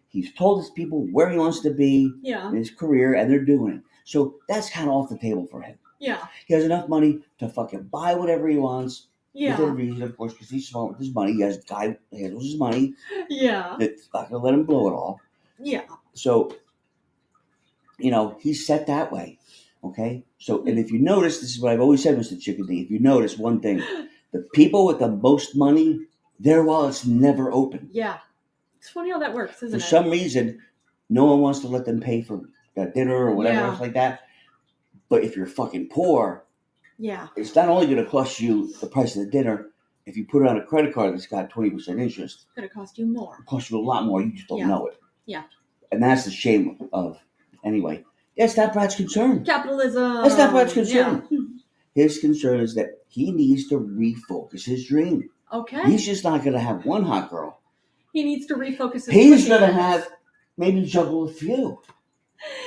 He's told his people where he wants to be in his career, and they're doing it. So that's kind of off the table for him. Yeah. He has enough money to fucking buy whatever he wants. Yeah. Within reason, of course, because he's smart with his money. He has a guy who handles his money. Yeah. That's not going to let him blow it all. Yeah. So, he's set that way. Okay? So, and if you notice, this is what I've always said, Mr. Chickadee. If you notice one thing, the people with the most money, their wallet's never open. Yeah. It's funny how that works, isn't it? For some reason, no one wants to let them pay for dinner or whatever else like that. But if you're fucking poor, it's not only going to cost you the price of the dinner. If you put it on a credit card that's got 20% interest, it's going to cost you more. It costs you a lot more. You just don't know it. Yeah. And that's the shame of, anyway. That's not Brad's concern. Capitalism. That's not Brad's concern. Yeah. His concern is that he needs to refocus his dream. Okay. He's just not going to have one hot girl. He needs to refocus his He's going to have, maybe juggle a few.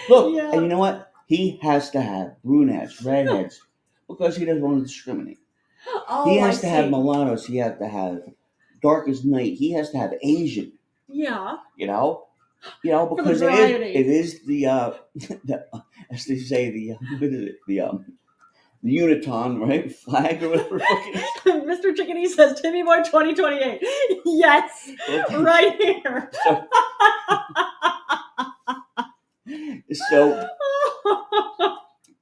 Look, Yeah. and you know what? He has to have brunettes, redheads, because he doesn't want to discriminate. Oh, He has I to have see. mulattoes. He has to have dark as night. He has to have Asian. Yeah. Because variety. it is the as they say the uniton, right? Flag or whatever. Mr. Chickadee says Timmyboy 2028. Yes, Okay. right here.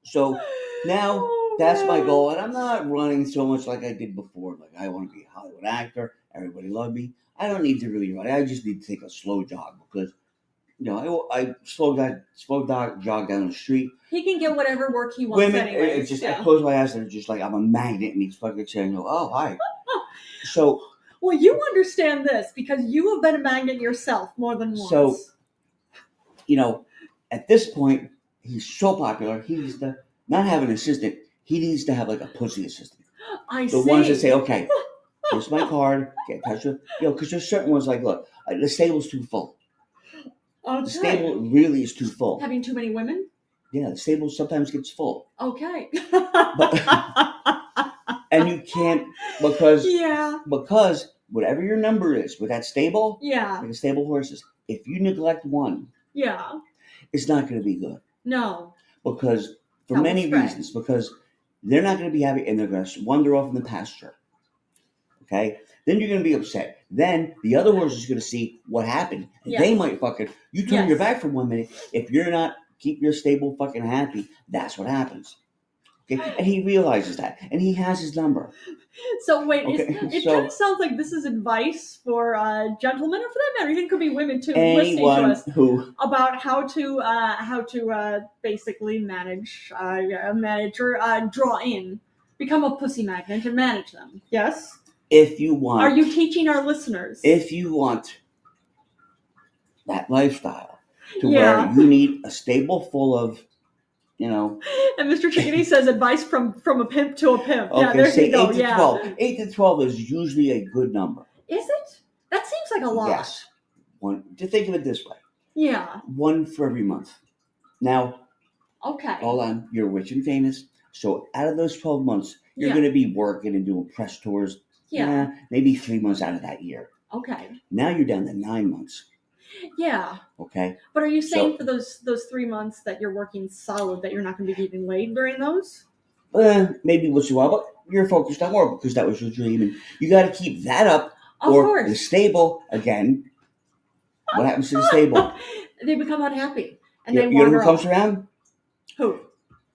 So now that's my goal, and I'm not running so much like I did before. Like I want to be a Hollywood actor. Everybody love me. I don't need to really run. I just need to take a slow jog because I slow jog down the street. He can get whatever work he wants. Women, anyways. it's just I close my eyes and it's just like I'm a magnet, and these fucking saying, "Oh, hi." So, well, you understand this because you have been a magnet yourself more than once. So, at this point, he's so popular. He needs to not have an assistant. He needs to have like a pussy assistant. I The see. ones that say, "Okay, here's my card. Get in touch with." Because there's certain ones like, look, the stable's too full. Okay. The stable really is too full. Having too many women? Yeah, the stable sometimes gets full. Okay. And you can't because Yeah. because whatever your number is with that stable, Yeah. like the stable horses, if you neglect one, Yeah. it's not going to be good. No. Because for That many was right. reasons, because they're not going to be happy and they're going to wander off in the pasture. Okay? Then you're going to be upset. Then the other horse is going to see what happened. And Yes. they might fucking, you turn Yes. your back for 1 minute. If you're not, keep your stable fucking happy, that's what happens. Okay? And he realizes that. And he has his number. So wait, Okay, it so- kind of sounds like this is advice for gentlemen, or for that matter, even could be women too, listening to Anyone us who, about how to basically manage or draw in, become a pussy magnet and manage them. Yes. if you want, Are you teaching our listeners? if you want that lifestyle to Yeah. where you need a stable full of, And Mr. Chickadee says advice from a pimp to a pimp. Yeah, okay, there say you go. 8 to Yeah. 12. 8 to 12 is usually a good number. Is it? That seems like a lot. Yes. To think of it this way. Yeah. One for every month. Now, Okay. hold on, you're rich and famous. So out of those 12 months, you're Yeah. going to be working and doing press tours. Yeah. Maybe 3 months out of that year. Okay. Now you're down to 9 months. Yeah. Okay. But are you saying So- for those 3 months that you're working solid that you're not going to be getting laid during those? Maybe once in a while, but you're focused on work because that was your dream, and you got to keep that up. Of or course. the stable again. What happens to the stable? They become unhappy and You they know who wander comes off. around? Who?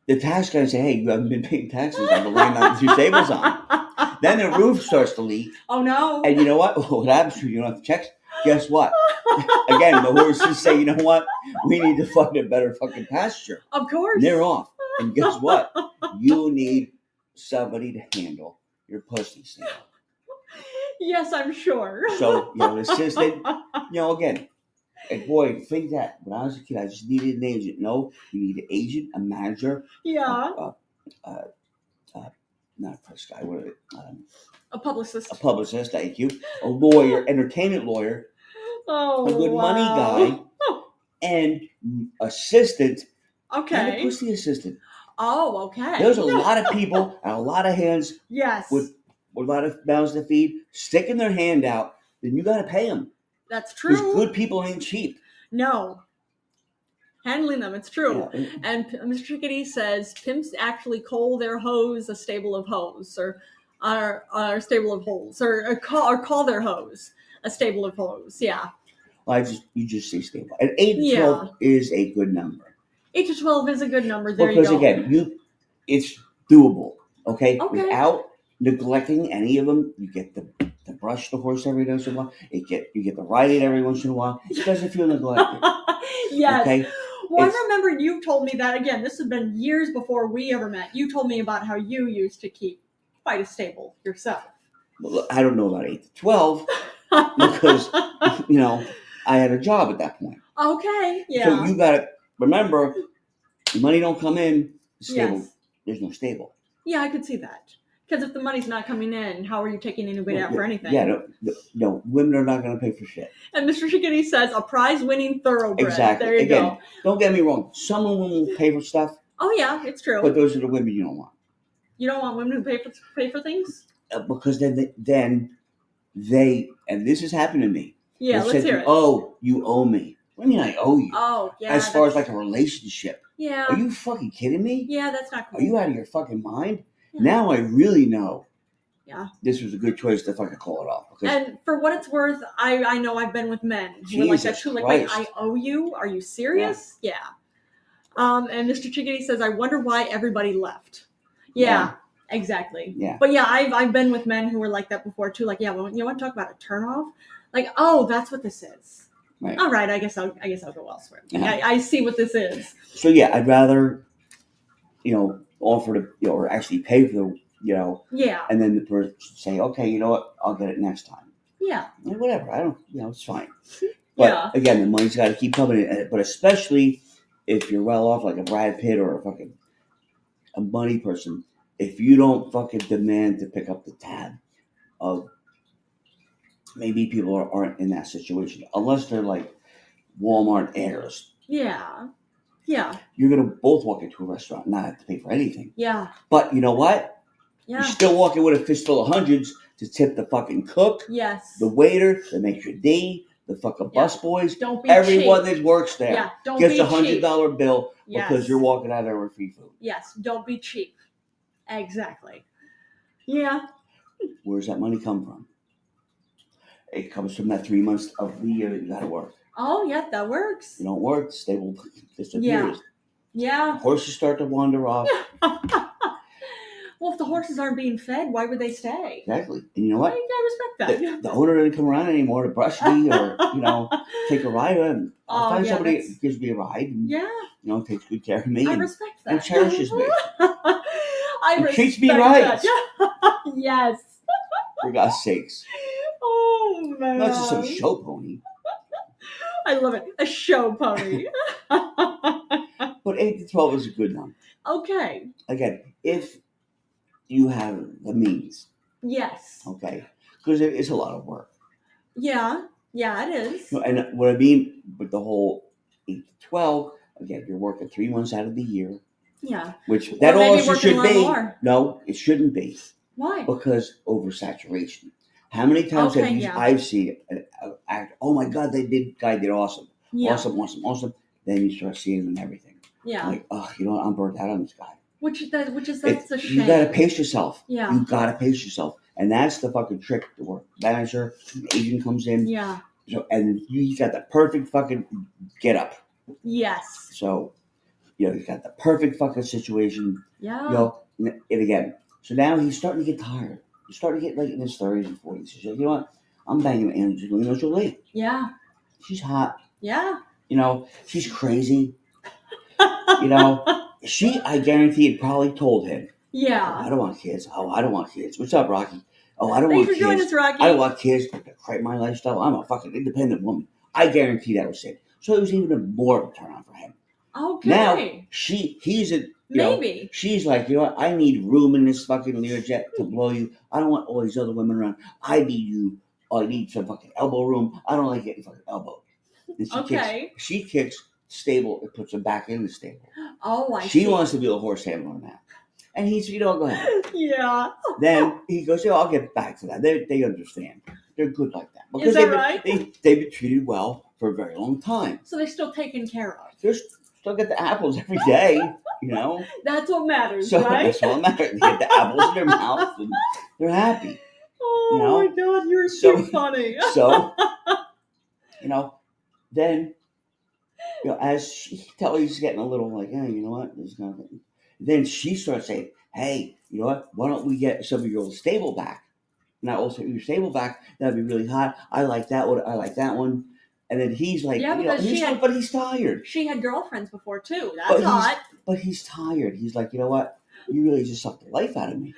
The tax guy say, "Hey, you haven't been paying taxes on the land that your stable's on." Then the roof starts to leak, Oh no. and you know what? What happens to you? You don't have checks. Guess what? Again, the horses say, "You know what? We need to find a better fucking pasture." Of course. And they're off. And guess what? You need somebody to handle your pussy stable. Yes, I'm sure. So you have an assistant. Again, and boy, think that when I was a kid, I just needed an agent. No, you need an agent, a manager, Yeah. not a press guy, what are it? A publicist. A publicist, thank you, a lawyer, entertainment lawyer, Oh, a good money guy, and assistant, and a Okay. pussy assistant. Oh, okay. There's a lot of people and a lot of hands Yes. with a lot of mouths to feed, sticking their hand out. Then you got to pay them That's because true. good people ain't cheap. No. Handling them, it's true. Yeah. And Mr. Chickadee says pimps actually call their hoes a stable of hoes, or a stable of holes, or call their hoes a stable of hoes. Yeah. You just say stable. And 8 to 12 is a good number. 8 to 12 is a good number. There Because you go. again, it's doable. Okay? Okay. Without neglecting any of them, you get to brush the horse every once in a while. You get to ride it every once in a while. It doesn't feel neglected. Yes. Okay? Well, It's- I remember you told me that, again, this has been years before we ever met. You told me about how you used to keep quite a stable yourself. Well, look, I don't know about 8 to 12 because, I had a job at that point. Okay, yeah. So you got to remember, money don't come in, stable. Yes. There's no stable. Yeah, I could see that. Because if the money's not coming in, how are you taking anybody out for anything? Yeah, no, women are not going to pay for shit. And Mr. Chickadee says a prize-winning thoroughbred. Exactly. There you Again, go. don't get me wrong. Some women will pay for stuff. Oh yeah, it's true. But those are the women you don't want. You don't want women who pay for things? Because then they, and this has happened to me. Yeah, let's hear it. Oh, you owe me. What do you mean I owe you? Oh, yeah. As far as like a relationship. Yeah. Are you fucking kidding me? Yeah, that's not cool. Are you out of your fucking mind? Yeah. Now I really know. Yeah. This was a good choice to fucking call it off. And for what it's worth, I know I've been with men who are like that too. Like, wait, I owe you? Are you serious? Yeah. And Mr. Chickadee says, I wonder why everybody left. Yeah. Exactly. Yeah. But yeah, I've been with men who were like that before too. Like, yeah, well, you want to talk about a turnoff? Like, oh, that's what this is. Right. All right, I guess I'll go elsewhere. Yeah. I see what this is. So yeah, I'd rather, offer to, or actually pay for the, Yeah. and then the person say, okay, you know what, I'll get it next time. Yeah. And whatever, I don't, it's fine. But again, the money's got to keep coming in. But especially if you're well off, like a Brad Pitt or a money person, if you don't fucking demand to pick up the tab of, maybe people aren't in that situation, unless they're like Walmart heirs. Yeah. Yeah. You're going to both walk into a restaurant and not have to pay for anything. Yeah. But you know what? Yeah. You're still walking with a fistful of hundreds to tip the fucking cook. Yes. The waiter, the maitre d', the fucking busboys. Don't be everyone cheap. that works there gets a $100 bill because you're walking out there with free food. Yes. Don't be cheap. Exactly. Yeah. Where's that money come from? It comes from that 3 months of the year that you got to work. Oh, yeah, that works. You don't work, the stable disappears. Yeah. Horses start to wander off. Well, if the horses aren't being fed, why would they stay? Exactly. And you know what? I respect that. The owner doesn't come around anymore to brush me or, take a ride. And I'll find somebody that gives me a ride and, takes good care of me. I respect that. And cherishes me. And treats me right. Yes. For God's sakes. Oh, man. Not just some show pony. I love it. A show pony. But 8 to 12 is a good number. Okay. Again, if you have the means. Yes. Okay. Because it's a lot of work. Yeah. Yeah, it is. And what I mean with the whole 8 to 12, again, you're working 3 months out of the year. Yeah. Which that also should be. More. No, it shouldn't be. Why? Because oversaturation. How many times I've seen an actor, oh my God, guy did awesome. Yeah. Awesome. Then you start seeing them everything. Yeah. Like, I'm burnt out on this guy. That's a shame. You gotta pace yourself. Yeah. You gotta pace yourself. And that's the fucking trick. The work manager, an agent comes in. Yeah. So, and you got the perfect fucking get up. Yes. So, you got the perfect fucking situation. Yeah. And again, so now he's starting to get tired. He's starting to get like in his 30s and 40s. He's like, you know what? I'm banging Angelina Jolie. Yeah. She's hot. Yeah. She's crazy. I guarantee it probably told him. Yeah. Oh, I don't want kids. What's up, Rocky? Oh, I don't want kids. Thanks for joining us, Rocky. I don't want kids to create my lifestyle. I'm a fucking independent woman. I guarantee that was it. So it was even more of a turn on for him. Okay. Now, she's like, I need room in this fucking Learjet to blow you. I don't want all these other women around. I need you. I need some fucking elbow room. I don't like getting fucking elbow. And she kicks stable and puts him back in the stable. Oh, I see. She wants to be a horse handler now. And he's, go ahead. Yeah. Then he goes, I'll get back to that. They understand. They're good like that. Because is that right? They've been treated well for a very long time. So they're still taken care of. They're still get the apples every day, That's what matters, right? That's what matters. They get the apples in their mouth and they're happy. Oh, my God, you're so funny. So, then, as she tells he's getting a little like, hey, you know what? There's nothing. Then she starts saying, hey, you know what? Why don't we get some of your old stable back? Now, also your stable back, that'd be really hot. I like that one. I like that one. And then he's like, but he's tired. She had girlfriends before too. That's hot. But he's tired. He's like, you know what? You really just sucked the life out of me.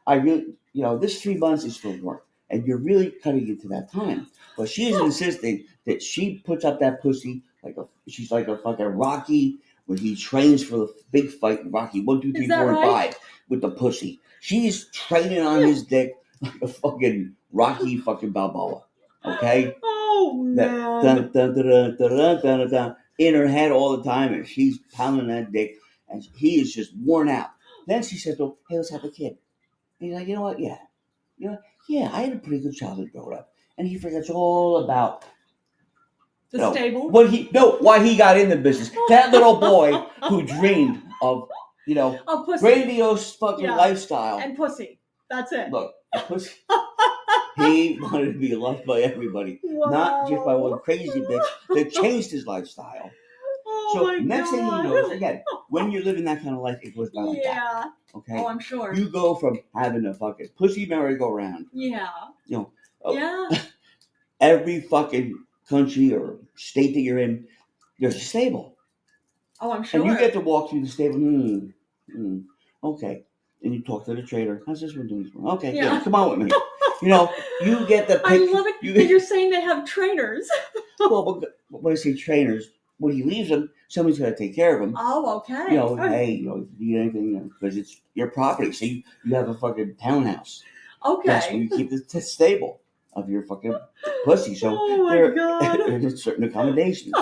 I really, this 3 months is for work. And you're really cutting into that time. But she's insisting that she puts up that pussy she's like a fucking Rocky when he trains for the big fight in Rocky 1, 2, 3, 4, and 5. with the pussy. She's training on his dick like a fucking Rocky fucking Balboa. Okay? Oh, That man. dun, dun, dun, dun, dun, dun, dun, dun, in her head all the time, and she's pounding that dick, and he is just worn out. Then she says, "Oh, hey, let's have a kid." And he's like, "You know what? Yeah, I had a pretty good childhood growing up." And he forgets all about The stable? why he got in the business. That little boy who dreamed of, Oh, pussy. grandiose fucking lifestyle. And pussy. That's it. Look, pussy. He wanted to be loved by everybody, not just by one crazy bitch that changed his lifestyle. Oh, So my next thing God. he knows, again, when you're living that kind of life, it goes by like that. Okay. Oh, I'm sure. You go from having a fucking pussy merry-go-round. Yeah. Yeah. Every fucking country or state that you're in, there's a stable. Oh, I'm sure. And you get to walk through the stable. Okay. And you talk to the trader. How's this one doing? Okay, yeah, come on with me. You get the picture. I love it. You're saying they have trainers. Well, but when I say trainers, when he leaves them, somebody's got to take care of them. Oh, okay. Hey, if you need anything, because it's your property. So you have a fucking townhouse. Okay. That's where you keep the stable of your fucking pussy. So there's certain accommodations.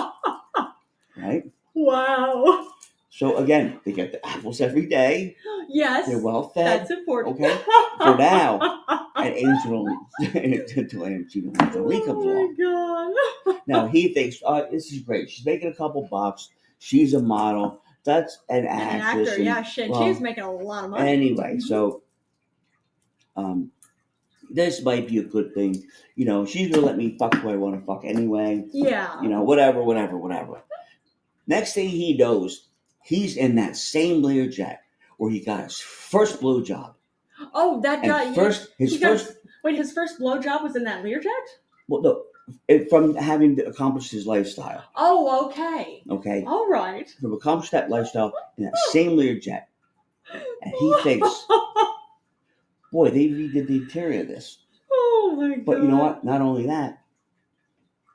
Right? Wow. So again, they get the apples every day. Yes. They're well fed. That's important. Okay. For now. And until Lee comes along. Oh my God. Now he thinks, this is great. She's making a couple bucks. She's a model. That's an actress. An actor, shit. She's making a lot of money. Anyway, so this might be a good thing. She's gonna let me fuck who I want to fuck anyway. Yeah. Whatever. Next thing he knows, he's in that same Learjet where he got his first blowjob. Oh, that guy. His first blowjob was in that Learjet? Well, no, from having accomplished his lifestyle. Oh, okay. Okay. All right. From accomplished that lifestyle in that same Learjet, and he thinks, boy, they redid the interior of this. Oh my God. But you know what? Not only that,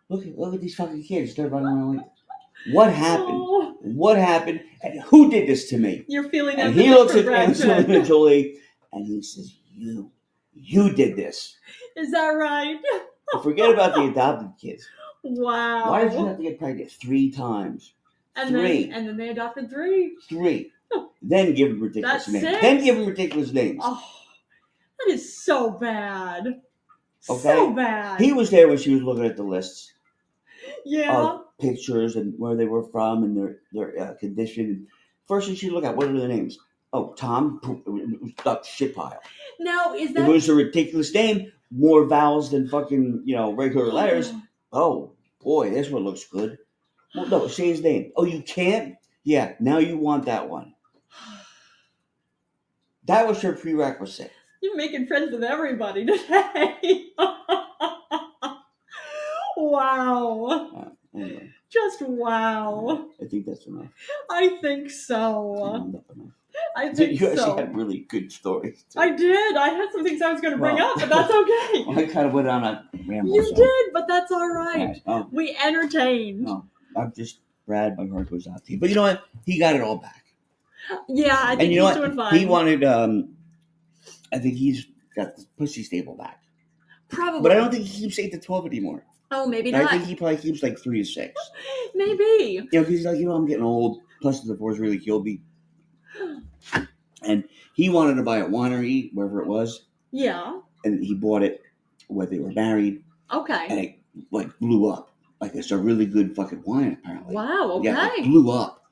look at these fucking kids. They're running around like, what happened? Oh. What happened? And who did this to me? You're feeling and he looks at Angelina Jolie and he says, you did this. Is that right? Forget about the adopted kids. Wow. Why did you have to get pregnant 3 times? And three. Then they adopted 3. 3. Then give them ridiculous names. 6. Then give them ridiculous names. Oh, that is so bad. Okay? So bad. He was there when she was looking at the lists. Yeah. Of pictures and where they were from and their condition. First thing she looked at, what are the names? Oh, Tom, shit pile. Now, is that... It was a ridiculous name. More vowels than fucking, regular letters. Oh, boy, this one looks good. Well, no, say his name. Oh, you can't? Yeah, now you want that one. That was her prerequisite. You're making friends with everybody today. Wow. Anyway. Just wow. I think that's enough. I think so. I think you actually had really good stories. I did. I had some things I was going to bring up, but that's okay. I kind of went on a ramble. You did, but that's all right. Oh. We entertained. No, I'm just, Brad, my heart goes out to you. But you know what? He got it all back. Yeah, I think he's doing fine. He wanted, I think he's got the pussy stable back. Probably. But I don't think he keeps 8 to 12 anymore. Oh, maybe not. I think he probably keeps like 3 to 6. Maybe. Because he's like, I'm getting old. Plus the divorce really killed me. And he wanted to buy a winery, wherever it was. Yeah. And he bought it when they were married. Okay. And it blew up. It's a really good fucking wine, apparently. Wow, okay. Yeah, it blew up.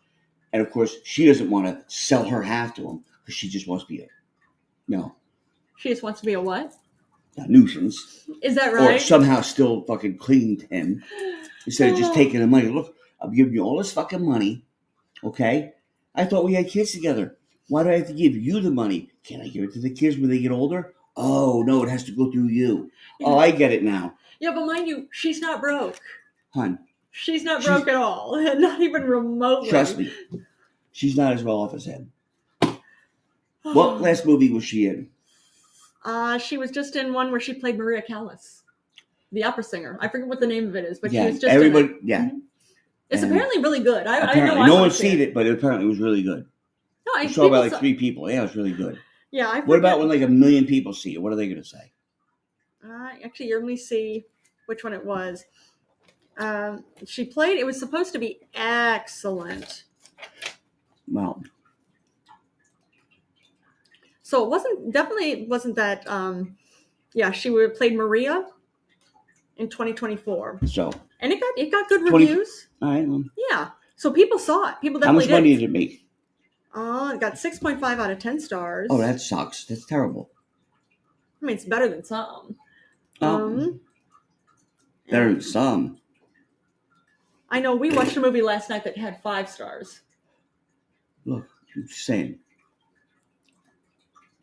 And of course, she doesn't want to sell her half to him because she just wants to be She just wants to be a what? A nuisance. Is that right? Or somehow still fucking clinging to him instead of just taking the money. Look, I'm giving you all this fucking money, okay? I thought we had kids together. Why do I have to give you the money? Can't I give it to the kids when they get older? Oh, no, it has to go through you. Yeah. Oh, I get it now. Yeah, but mind you, she's not broke. Hun. She's not broke at all. Not even remotely. Trust me. She's not as well off as him. What last movie was she in? She was just in one where she played Maria Callas, the opera singer. I forget what the name of it is, but she was just in it. Yeah. Mm-hmm. It's apparently really good. No one's seen it, but apparently it was really good. No, I saw about 3 people. Yeah, it was really good. Yeah, I forget. What about when like 1 million people see it? What are they going to say? Actually, let me see which one it was. She played. It was supposed to be excellent. Well, so it definitely wasn't that. She played Maria in 2024. so And it got good reviews. All right. Well, Yeah. So people saw it. People how definitely much money did it make? It got 6.5 out of 10 stars. Oh, that sucks. That's terrible. I mean, it's better than some. Better than some. I know we watched a movie last night that had 5 stars. Look, I'm just saying.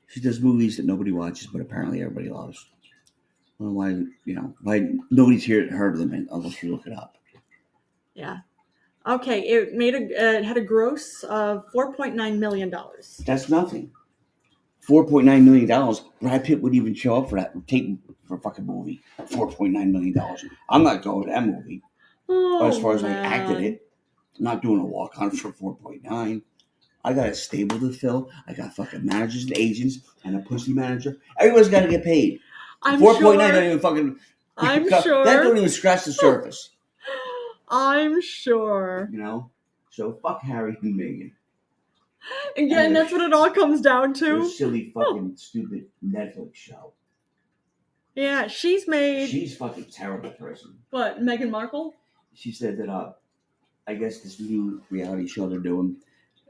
She does movies that nobody watches, but apparently everybody loves. Well, why nobody's heard of them unless you look it up. Yeah. Okay, it had a gross of $4.9 million. That's nothing. $4.9 million. Brad Pitt wouldn't even show up for that tape for a fucking movie. $4.9 million. I'm not going to that movie. As far as I acted it, I'm not doing a walk on for 4.9. I got a stable to fill. I got fucking managers and agents and a pussy manager. Everyone's got to get paid. 4.9 don't even fucking. Sure. That don't even scratch the surface. I'm sure. So fuck Harry and Meghan. And that's what it all comes down to. Their silly fucking stupid Netflix show. Yeah, she's fucking terrible person. What, Meghan Markle? She said that I guess this new reality show they're doing.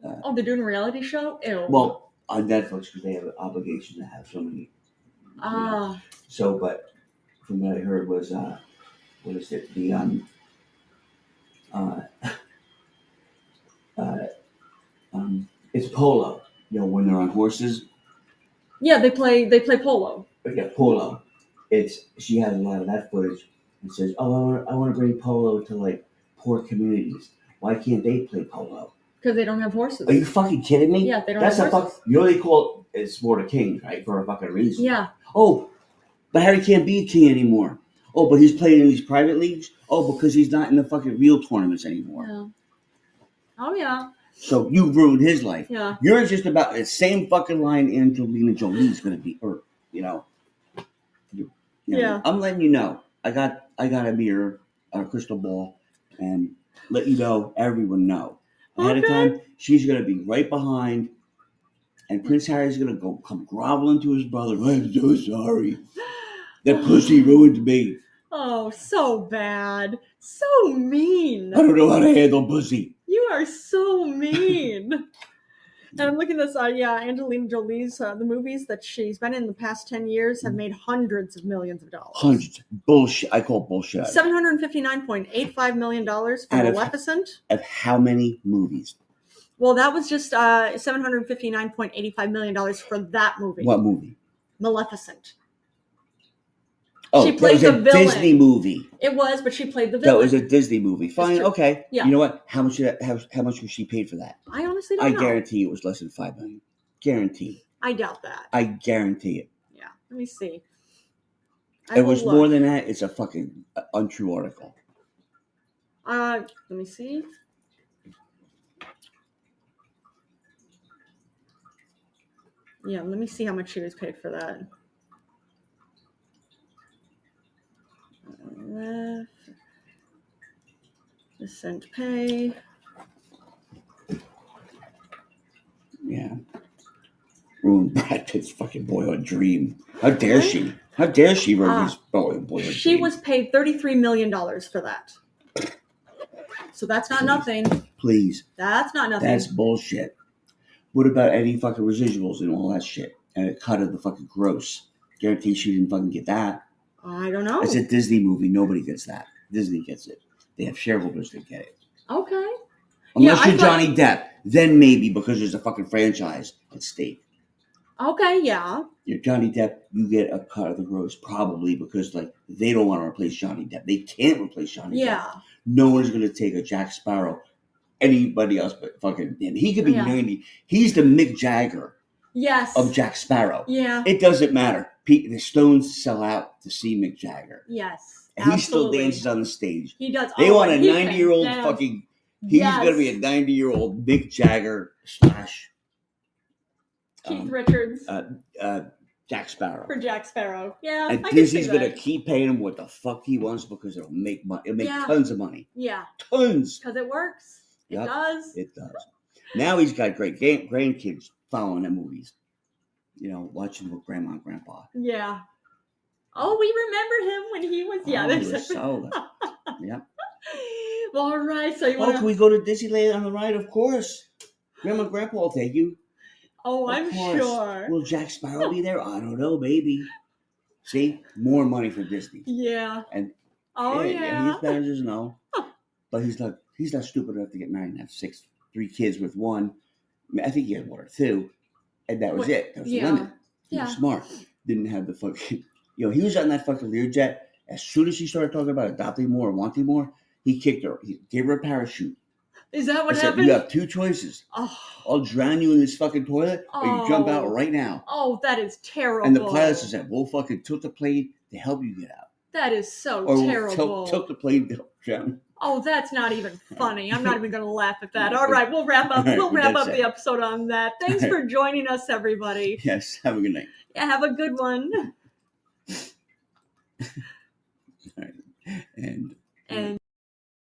They're doing a reality show? Ew. Well, on Netflix because they have an obligation to have so many. So, but from what I heard was what is it? The it's polo. When they're on horses. Yeah, they play polo. Yeah, polo. She has a lot of that footage and says, "Oh, I want to bring polo to like poor communities. Why can't they play polo? Because they don't have horses." Are you fucking kidding me? Yeah, they don't have horses. They call it sport of kings, right? For a fucking reason. Yeah. Oh, but Harry can't be a king anymore. Oh, but he's playing in these private leagues. Oh, because he's not in the fucking real tournaments anymore. Yeah. Oh yeah. So you ruined his life. Yeah. You're just about the same fucking line Angelina Jolie's going to be, or Yeah. I'm letting you know. I got a mirror, a crystal ball, and let you know. Everyone know ahead of time. She's going to be right behind, and Prince Harry's going to come groveling to his brother. I'm so sorry. That pussy ruined me. Oh, so bad. So mean. I don't know how to handle pussy. You are so mean. And I'm looking at this, Angelina Jolie's, the movies that she's been in the past 10 years have made hundreds of millions of dollars. Hundreds. Bullshit. I call bullshit. $759.85 million for Maleficent. Of how many movies? Well, that was just $759.85 million for that movie. What movie? Maleficent. Oh, she played that was the a villain. Disney movie. It was, but she played the villain. That was a Disney movie. Fine, okay. Yeah. You know what? How much was she paid for that? I honestly don't know. I guarantee it was less than $5 million. Guarantee. I doubt that. I guarantee it. Yeah. Let me see. It was more than that. It's a fucking untrue article. Let me see. Yeah, let me see how much she was paid for that. Percent pay. Yeah. Ruined Brad Pitt's fucking boyhood dream. How dare she? How dare she ruin his boyhood dream? She was paid $33 million for that. So that's not nothing. Please. That's not nothing. That's bullshit. What about any fucking residuals and all that shit? And a cut of the fucking gross. Guarantee she didn't fucking get that. I don't know. It's a Disney movie. Nobody gets that. Disney gets it. They have shareholders that get it. Okay. Unless you're Johnny Depp. Then maybe because there's a fucking franchise at stake. Okay, yeah. You're Johnny Depp, you get a cut of the gross probably because they don't want to replace Johnny Depp. They can't replace Johnny Depp. No one's going to take a Jack Sparrow. Anybody else but fucking him. He could be 90. He's the Mick Jagger. Yes. Of Jack Sparrow. Yeah. It doesn't matter. The Stones sell out to see Mick Jagger. Yes. And he still dances on the stage. He does. They want a 90-year-old fucking... He's going to be a 90-year-old Mick Jagger / Keith Richards Jack Sparrow. for Jack Sparrow. Yeah, And I can see Disney's that. gonna keep paying him what the fuck he wants because it'll make money. It'll make Yeah. tons of money. Yeah, Tons. because it works. It Yep. does. It does. Now he's got great grandkids following the movies. You know, watching with grandma and grandpa. Yeah. Oh, we remember him when he was. Yeah, he was solid. Yep. All right, so you want can we go to Disneyland on the ride? Of course. Grandma and grandpa will take you. Oh, Of I'm course. sure. Will Jack Sparrow be there? I don't know, maybe. See, more money for Disney. Yeah. And yeah. his managers know, but he's not stupid enough to get married and have 3 kids with one. I think he had 1 or 2, and that was it. That was the limit. He was smart. Didn't have the fucking, he was on that fucking Learjet. As soon as he started talking about adopting more and wanting more, he kicked her. He gave her a parachute. Is that what I happened? said, you have 2 choices. Oh. I'll drown you in this fucking toilet, or you jump out right now. Oh, that is terrible. And the pilot said, we'll fucking tilt the plane to help you get out. That is so Or terrible. tilt the plane to drown. Oh, that's not even funny. I'm not even going to laugh at that. All right, we'll wrap up. We'll wrap up the episode on that. Thanks for joining us, everybody. Yes, have a good night. Yeah, have a good one. All right. And